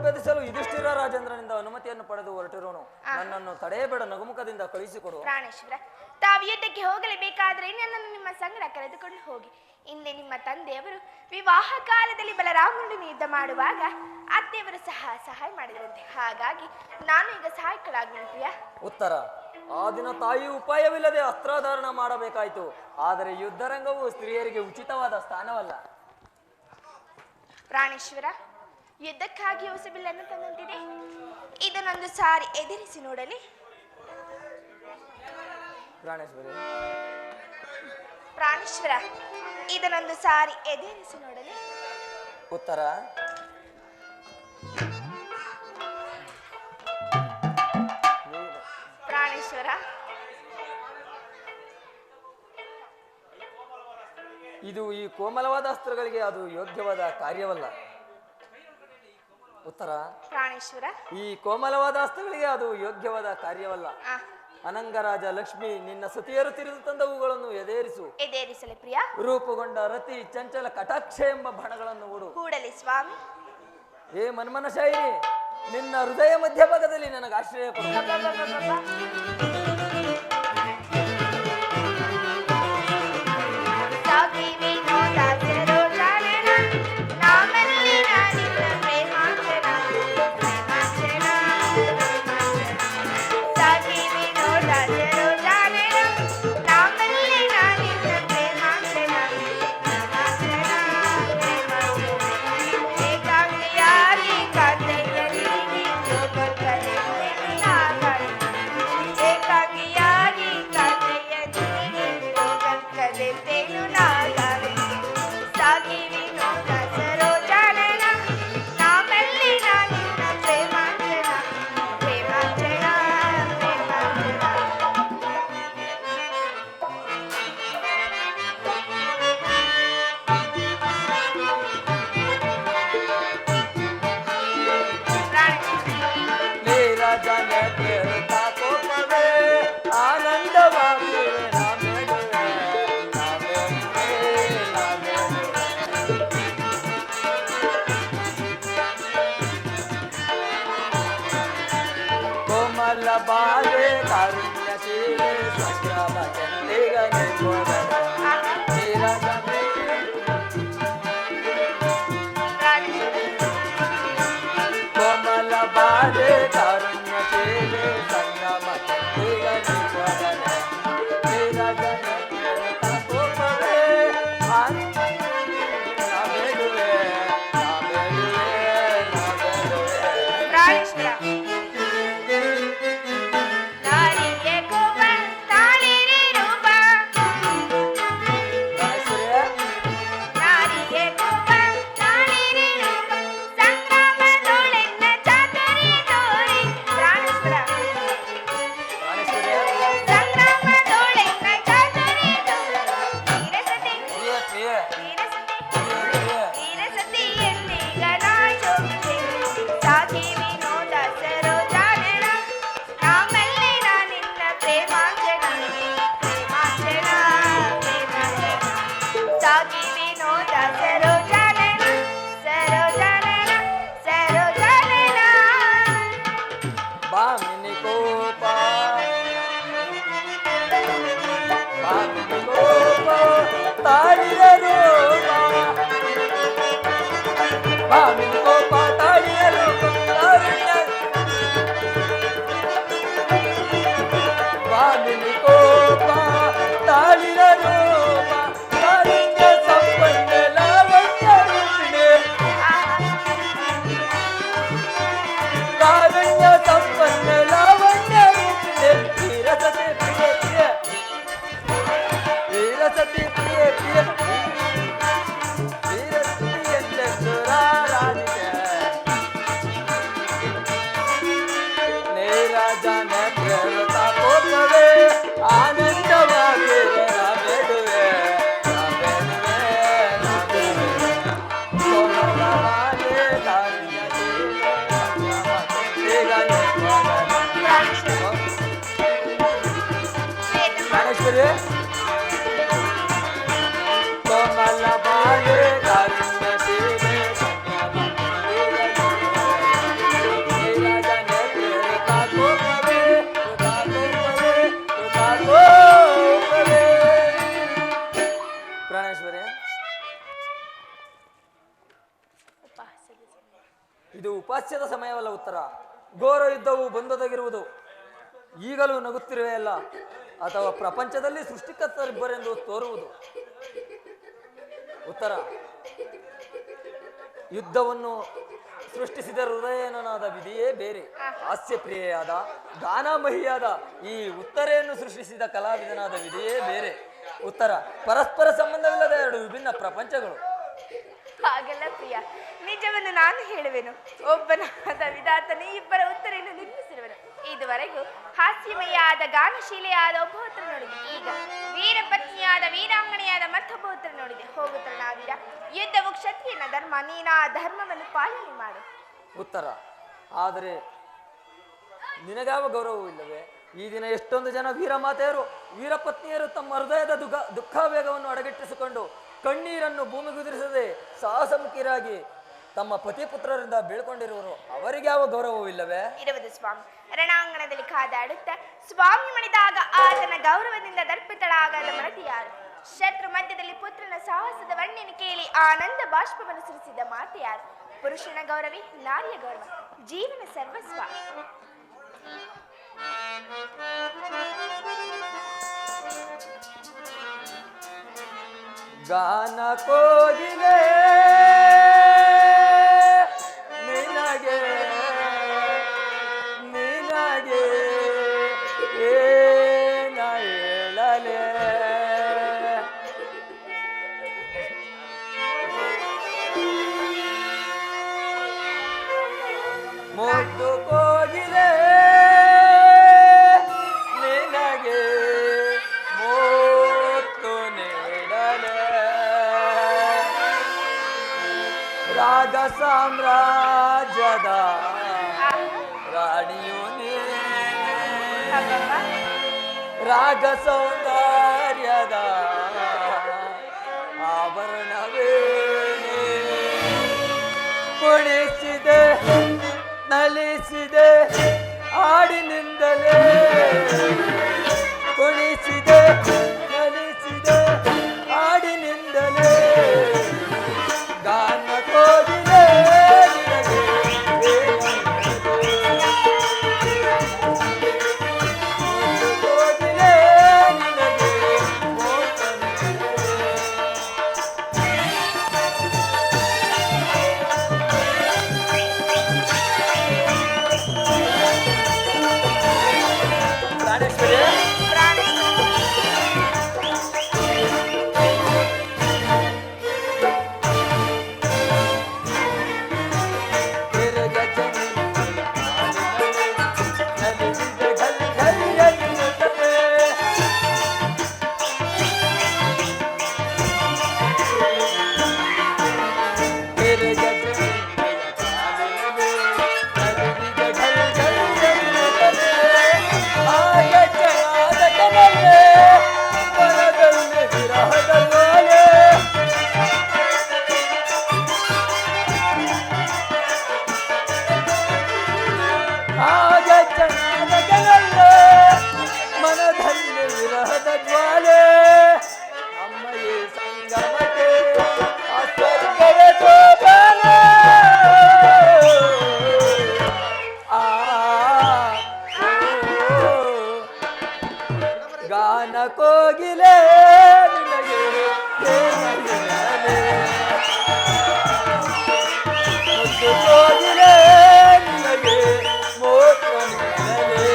S6: ಭೇದಿಸಲು ಯುಧಿಷ್ಠಿರ ರಾಜೇಂದ್ರನಿಂದ ಅನುಮತಿಯನ್ನು ಪಡೆದು ಹೊರಟಿರೋನು. ನನ್ನನ್ನು ತಡೆಯಬೇಡ, ನಗುಮುಖದಿಂದ ಕಳುಹಿಸಿಕೊಡು.
S7: ಪ್ರಾಣೇಶ್ವರ, ತಾವು ಯುದ್ಧಕ್ಕೆ ಹೋಗಲೇಬೇಕಾದ್ರೆ ನನ್ನನ್ನು ನಿಮ್ಮ ಸಂಗಡ ಕರೆದುಕೊಂಡು ಹೋಗಿ. ಹಿಂದೆ ನಿಮ್ಮ ತಂದೆಯವರು ವಿವಾಹ ಕಾಲದಲ್ಲಿ ಬಲರಾಮನೊಡನೆ ಯುದ್ಧ ಮಾಡುವಾಗ ಅತ್ತೆಯವರು ಸಹಾಯ ಮಾಡಿದ್ರಂತೆ. ಹಾಗಾಗಿ ನಾನು ಈಗ ಸಹಾಯಕಳಾಗ್ತೀನಿ ಪ್ರಿಯ.
S6: ಉತ್ತರ: ಆ ದಿನ ತಾಯಿ ಉಪಾಯವಿಲ್ಲದೆ ಅಸ್ತ್ರಧಾರಣ ಮಾಡಬೇಕಾಯಿತು. ಆದರೆ ಯುದ್ಧರಂಗವು ಸ್ತ್ರೀಯರಿಗೆ ಉಚಿತವಾದ ಸ್ಥಾನವಲ್ಲ.
S7: ಪ್ರಾಣೇಶ್ವರ, ಯುದ್ಧಕ್ಕಾಗಿ ಹೊಸಬಿಲ್ಲನ್ನು ತಂದಂತಿದೆ. ಇದನ್ನೊಂದು ಸಾರಿ ಎದುರಿಸಿ ನೋಡಲಿ. ಪ್ರಾಣೇಶ್ವರ, ಇದನ್ನೊಂದು ಸಾರಿ ಎದುರಿಸಿ ನೋಡಲಿ.
S6: ಉತ್ತರ:
S7: ಪ್ರಾಣೇಶ್ವರ,
S6: ಇದು ಈ ಕೋಮಲವಾದ ಅಸ್ತ್ರಗಳಿಗೆ ಅದು ಯೋಗ್ಯವಾದ ಕಾರ್ಯವಲ್ಲ. ಉತ್ತರ:
S7: ಪ್ರಾಣೇಶ್ವರ,
S6: ಈ ಕೋಮಲವಾದ ಅಸ್ತ್ರಗಳಿಗೆ ಅದು ಯೋಗ್ಯವಾದ ಕಾರ್ಯವಲ್ಲ.
S7: ಆ,
S6: ಅನಂಗರಾಜ ಲಕ್ಷ್ಮಿ, ನಿನ್ನ ಸತಿಯರು ತಿರಿದು ತಂದವುಗಳನ್ನು ಎದೇರಿಸು.
S7: ಎದೇರಿಸಲಿ ಪ್ರಿಯ.
S6: ರೂಪುಗೊಂಡ ರತಿ, ಚಂಚಲ ಕಟಾಕ್ಷ ಎಂಬ ಬಾಣಗಳನ್ನು ಹೂಡು.
S7: ಕೂಡಲಿ ಸ್ವಾಮಿ.
S6: ಏ ಮನ್ಮನ ಶಾಯಿನಿ, ನಿನ್ನ ಹೃದಯ ಮಧ್ಯಭಾಗದಲ್ಲಿ ನನಗೆ ಆಶ್ರಯ ಕೊಡು. ಬಾಲೆ ಕಾರುಣ್ಯಶೀಲೆ ಸಂಗ್ರಾಮ ಚಂದಿಗನೆ ಕೋಮಲ ಬಾಲೆ ಕಾರುಣ್ಯಶೀಲೆ ಸಂಗ್ರಾಮ ಚಂದಿಗನೆ ಉತ್ತರ. ಘೋರ ಯುದ್ಧವು ಬಂದೊದಗಿರುವುದು. ಈಗಲೂ ನಗುತ್ತಿರುವೆಯಲ್ಲ, ಅಥವಾ ಪ್ರಪಂಚದಲ್ಲಿ ಸೃಷ್ಟಿಕರ್ತರಿಬ್ಬರೆಂದು ತೋರುವುದು? ಉತ್ತರ. ಯುದ್ಧವನ್ನು ಸೃಷ್ಟಿಸಿದ ಹೃದಯನಾದ ವಿಧಿಯೇ ಬೇರೆ. ಹಾಸ್ಯಪ್ರಿಯೆಯಾದ ಗಾನಾಮಹಿಯಾದ ಈ ಉತ್ತರೆಯನ್ನು ಸೃಷ್ಟಿಸಿದ ಕಲಾವಿದನಾದ ವಿಧಿಯೇ ಬೇರೆ. ಉತ್ತರ. ಪರಸ್ಪರ ಸಂಬಂಧವಿಲ್ಲದ ಎರಡು ವಿಭಿನ್ನ ಪ್ರಪಂಚಗಳು.
S7: ಹಾಗೆಲ್ಲ ಪ್ರಿಯ, ನಿಜವನ್ನು ನಾನು ಹೇಳುವೆನು. ಒಬ್ಬನಾದ ವಿಧಾತನೇ ಇಬ್ಬರ ಉತ್ತರೆಯನ್ನು ನಿರ್ಮಿಸಿರುವನು. ಇದುವರೆಗೂ ಹಾಸ್ಯಮಯಾದ ಗಾನಶೀಲೆಯಾದ ಒಬ್ಬ ಉತ್ತರ ನೋಡಿದೆ. ಈಗ ವೀರಪತ್ನಿಯಾದ ವೀರಾಂಗಣೆಯಾದ ಮತ್ತೊಬ್ಬ ಉತ್ತರ ನೋಡಿದೆ. ಹೋಗುತ್ತರ ನಾವೀರ, ಯುದ್ಧವು ಕ್ಷತ್ರಿಯನ ಧರ್ಮ, ನೀನಾ ಧರ್ಮವನ್ನು ಪಾಲನೆ ಮಾಡು.
S6: ಉತ್ತರ. ಆದರೆ ನಿನಗಾವ ಗೌರವವೂ ಇಲ್ಲವೇ? ಈ ದಿನ ಎಷ್ಟೊಂದು ಜನ ವೀರಮಾತೆಯರು ವೀರಪತ್ನಿಯರು ತಮ್ಮ ಹೃದಯದ ದುಃಖಾವೇಗವನ್ನು ಅಡಗಿಟ್ಟಿಸಿಕೊಂಡು ಕಣ್ಣೀರನ್ನು ಭೂಮಿಗುದಿರಿಸದೆ ಸಾಹಸಮುಖಿರಾಗಿ ತಮ್ಮ ಪತಿಪುತ್ರರಿಂದ ಬೀಳ್ಕೊಂಡಿರುವರು. ಅವರಿಗೆ ಯಾವ ಗೌರವವೂ ಇಲ್ಲವೇ?
S7: ಇರುವುದು ಸ್ವಾಮಿ. ರಣಾಂಗಣದಲ್ಲಿ ಕಾದಾಡುತ್ತ ಸ್ವಾಮಿ ಮಣಿದಾಗ ಆತನ ಗೌರವದಿಂದ ದರ್ಪಿತಳಾಗದ ಮನತಿ ಯಾರು? ಶತ್ರು ಮಧ್ಯದಲ್ಲಿ ಪುತ್ರನ ಸಾಹಸದ ವರ್ಣನೆ ಕೇಳಿ ಆನಂದ ಬಾಷ್ಪವನ್ನು ಸುರಿಸಿದ ಮಾತೆ ಯಾರು? ಪುರುಷನ ಗೌರವೇ ನಾರಿಯ ಗೌರವ, ಜೀವನ ಸರ್ವಸ್ವ.
S6: ಗಾನ ಕೋಗಿಲೆ ನಿನಗೆ ನಿನಗೆ ಏನ ಹೇಳಲೆ, ಮುದ್ದು ಕೋಗಿಲೆ ನಿನಗೆ ಮುತ್ತು ನೀಡಲೆ, ರಾಗ ಸಾಮ್ರಾಜ್ಯದ ರಾಣಿಯು ನೀನೆ, ರಾಗ ಸೌಂದರ್ಯದ ಆಭರಣವೇ ಕುಣಿಸಿದೆ ನಲಿಸಿದೆ ಹಾಡಿನಿಂದಲೇ, ಕುಣಿಸಿದೆ ನಲಿಸಿದೆ ಹಾಡಿನಿಂದಲೇ, ಗಾನ ಕೋಗಿಲೆ ನಿನಗೆ ಕೋಗಿಲೆ ನಿನಗೆ ಮನದಲ್ಲಿ ವಿರಹದ ಜ್ವಾಲೆ, ಅಮ್ಮಯೇ ಸಂಗಮಕ್ಕೆ ಆಶ್ಚರ್ಯವೇ ಶೋಭನೆ. ಗಾನ ಕೋಗಿಲೆ ನಿನಗೆ ಮುದ್ದು ಕೋಗಿಲೆ ನಿನಗೆ ಮೋತ್ರ ನೀಡಲೇ.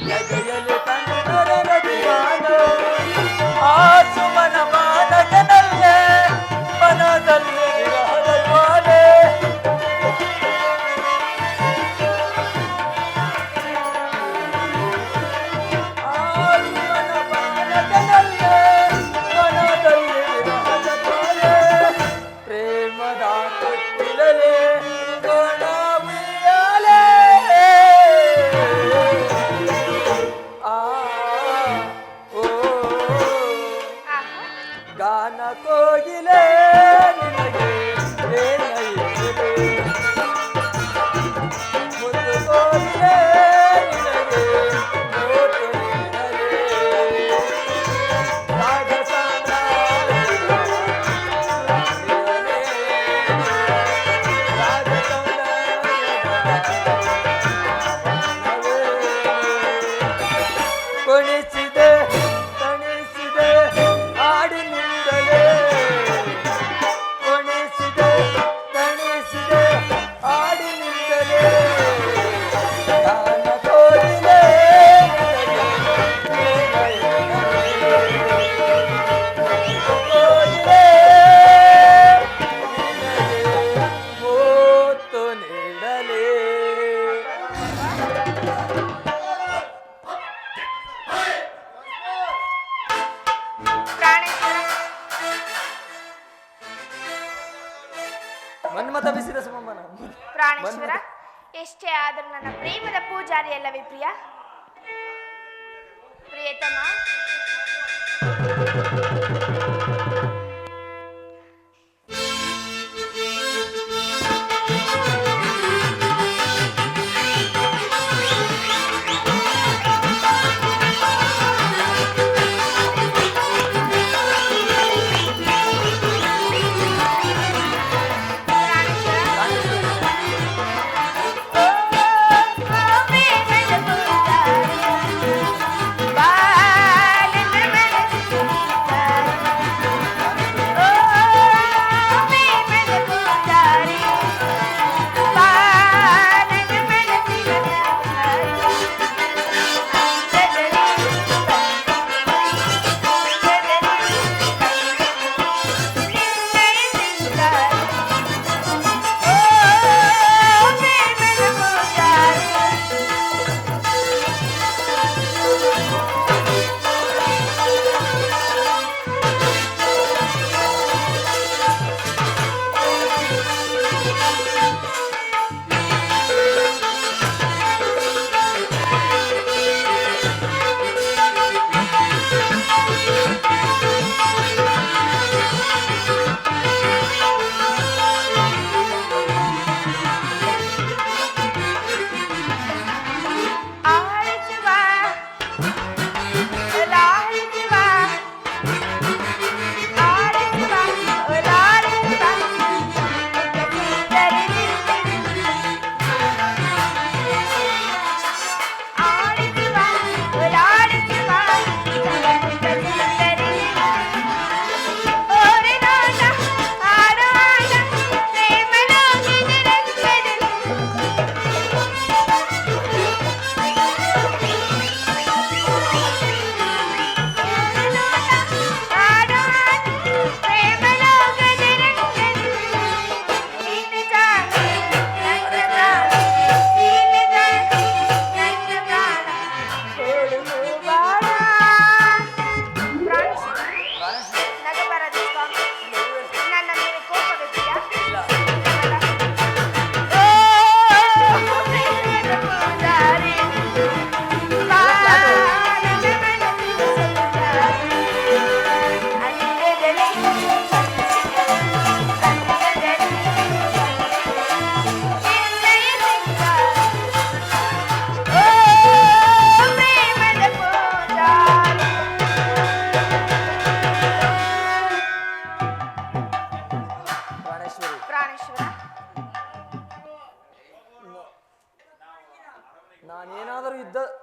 S6: ಜಗಯಲ್ಲಿ ಕಂಡರದಿ ನಾನು ಆ ಸುಮನ ಬಾಲಕನಲ್ಲೇ ಮನದಲ್ಲಿ ವಿರಹದ ಜ್ವಾಲೆ ಆ ಸುಮನ ಬಾಲಕನಲ್ಲೇ ಮನದಲ್ಲಿ ವಿರಹದ ಜ್ವಾಲೆ ಪ್ರೇಮದ ತೊಟ್ಟಿಲಲೆ ಗೋಣ ಉಯ್ಯಾಲೆ ಆ ಓ
S7: ಆಹಾ
S6: ಗಾನ ಕೋಗಿಲೆ ನಿನಗೆ ಏನೈತೆ ಮುದ್ದು ಕೋಗಿಲೆ ನಿನಗೆ ನೋಟು ನೀಡಲೆ ಕೊಣಿಸಿದೆ ತಣಿಸಿದೆ ಹಾಡಿನಿಂದಲೇ ಕೊಣಿಸಿದೆ ತಣಿಸಿದೆ ಹಾಡಿನಿಂದಲೇ ಗಾನ ಕೋಗಿಲೆ ಕೋಗಿಲೆ ಮೂತ್ತು ನೀಡಲೇ
S7: ಪ್ರಾಣೇಶ್ವರ
S6: ಮನ್ಮಥ ಬಿಸಿದ ಸುಮ್ಮನ
S7: ಪ್ರಾಣೇಶ್ವರ ಎಷ್ಟೇ ಆದರೂ ನನ್ನ ಪ್ರೇಮದ ಪೂಜಾರಿ ಅಲ್ಲವೇ ಪ್ರಿಯ ಪ್ರಿಯತಮ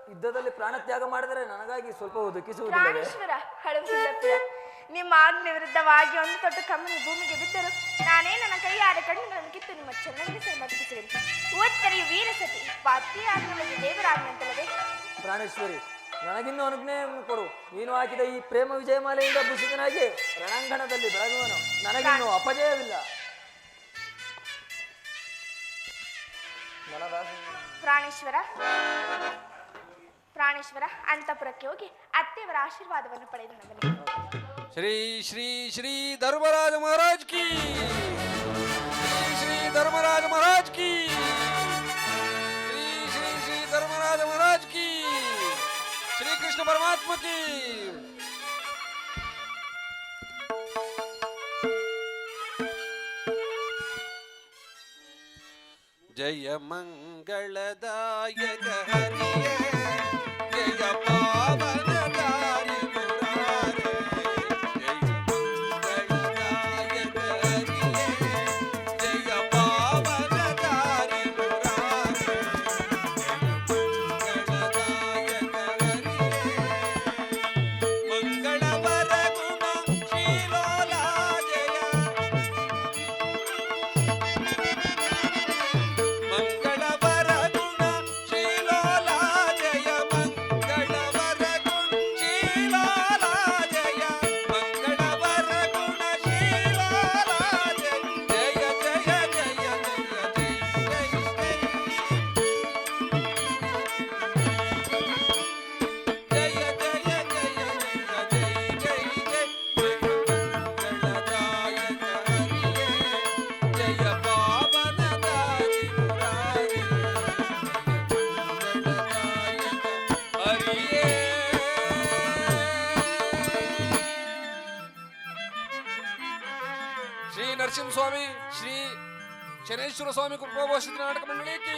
S6: ಯುದ್ಧದಲ್ಲಿ ಪ್ರಾಣ ತ್ಯಾಗ ಮಾಡಿದರೆ ನನಗಾಗಿ ಸ್ವಲ್ಪ ದುಃಖಿಸುವುದಿಲ್ಲವೇ?
S7: ಪ್ರಾಣೇಶ್ವರ, ಅಳುವುದಿಲ್ಲ ಪ್ರಿಯ. ನಿಮ್ಮ ಆಜ್ಞೆ ವಿರುದ್ಧವಾಗಿ ಒಂದು ತೊಟ್ಟು ಕಮ್ಮನಿ ಭೂಮಿಗೆ ಬಿದ್ದರು ನಾನೇ ನನ್ನ ಕೈಯಾರ ಕಣ್ಣುಗಳನ್ನು ಕಿತ್ತು ನಿಮ್ಮ ಚರಣದಲ್ಲಿ ಸಮರ್ಪಿಸುವೆನು. ಉತ್ತರಿಯು ವೀರಸತಿ ಪತಿ ಆಜ್ಞೆಗಳಿಗೆ ದೇವರ ಆಜ್ಞೆಂತಲ್ಲವೇ?
S6: ಪ್ರಾಣೇಶ್ವರಿ, ನನಗಿನ್ನೂ ಅನುಜ್ಞೆಯನ್ನು ಕೊಡು. ನೀನು ಹಾಕಿದ ಈ ಪ್ರೇಮ ವಿಜಯಮಾಲೆಯಿಂದ ಭೂಷಿತನಾಗಿ ರಣಾಂಗಣದಲ್ಲಿ ಬೆಳಗುವನು. ನನಗಿನ್ನೂ ಅಪಜಯವಿಲ್ಲ.
S7: ಪ್ರಾಣೇಶ್ವರ ಅಂತಃಪುರಕ್ಕೆ ಹೋಗಿ ಅತ್ತೆಯವರ ಆಶೀರ್ವಾದವನ್ನು ಪಡೆದು ನಮಗೆ.
S2: ಶ್ರೀ ಶ್ರೀ ಶ್ರೀ ಧರ್ಮರಾಜ ಮಹಾರಾಜ್ ಕಿ, ಶ್ರೀ ಧರ್ಮರಾಜ ಮಹಾರಾಜ್ ಕಿ, ಶ್ರೀ ಶ್ರೀ ಶ್ರೀ ಧರ್ಮರಾಜ ಮಹಾರಾಜ್ ಕಿ, ಶ್ರೀ ಕೃಷ್ಣ ಪರಮಾತ್ಮ ಕಿ. ಜಯ ಮಂಗಳದಾಯಕ ಹರಿಯೇ, ಜಯ ಪಾವನದಾರಿ ಮುರಾರೇ, ಜಯ ಮಂಗಳದಾಯಕ ಹರಿಯೇ, ಜಯ ಪಾವನದಾರಿ ಮುರಾರೇ, ಮಂಗಳದಾಯಕ ಹರಿಯೇ, ಮಂಗಳವರ ಗುಣ ಶ್ರೀಲೋಲಾ ಜಯ, ಮಂಗಳವರ ಗುಣ ಶ್ರೀಲೋಲಾ ಜಯ, ಮಂಗಳವರ ಗುಣ ಶ್ರೀಲೋಲಾ ಜಯ, ಮಂಗಳವರ ಗುಣ ಶ್ರೀಲೋಲಾ ಜಯ, ಜಯ ಜಯ ಜಯ ಜಯ ಜಯ ಶ್ರೀ ನರಸಿಂಹ ಸ್ವಾಮಿ, ಶ್ರೀ ಶನೇಶ್ವರ ಸ್ವಾಮಿ ಕೃಪಾಭೂಷಿತ ನಾಟಕ ಮಂಡಳಿ ಕಿ.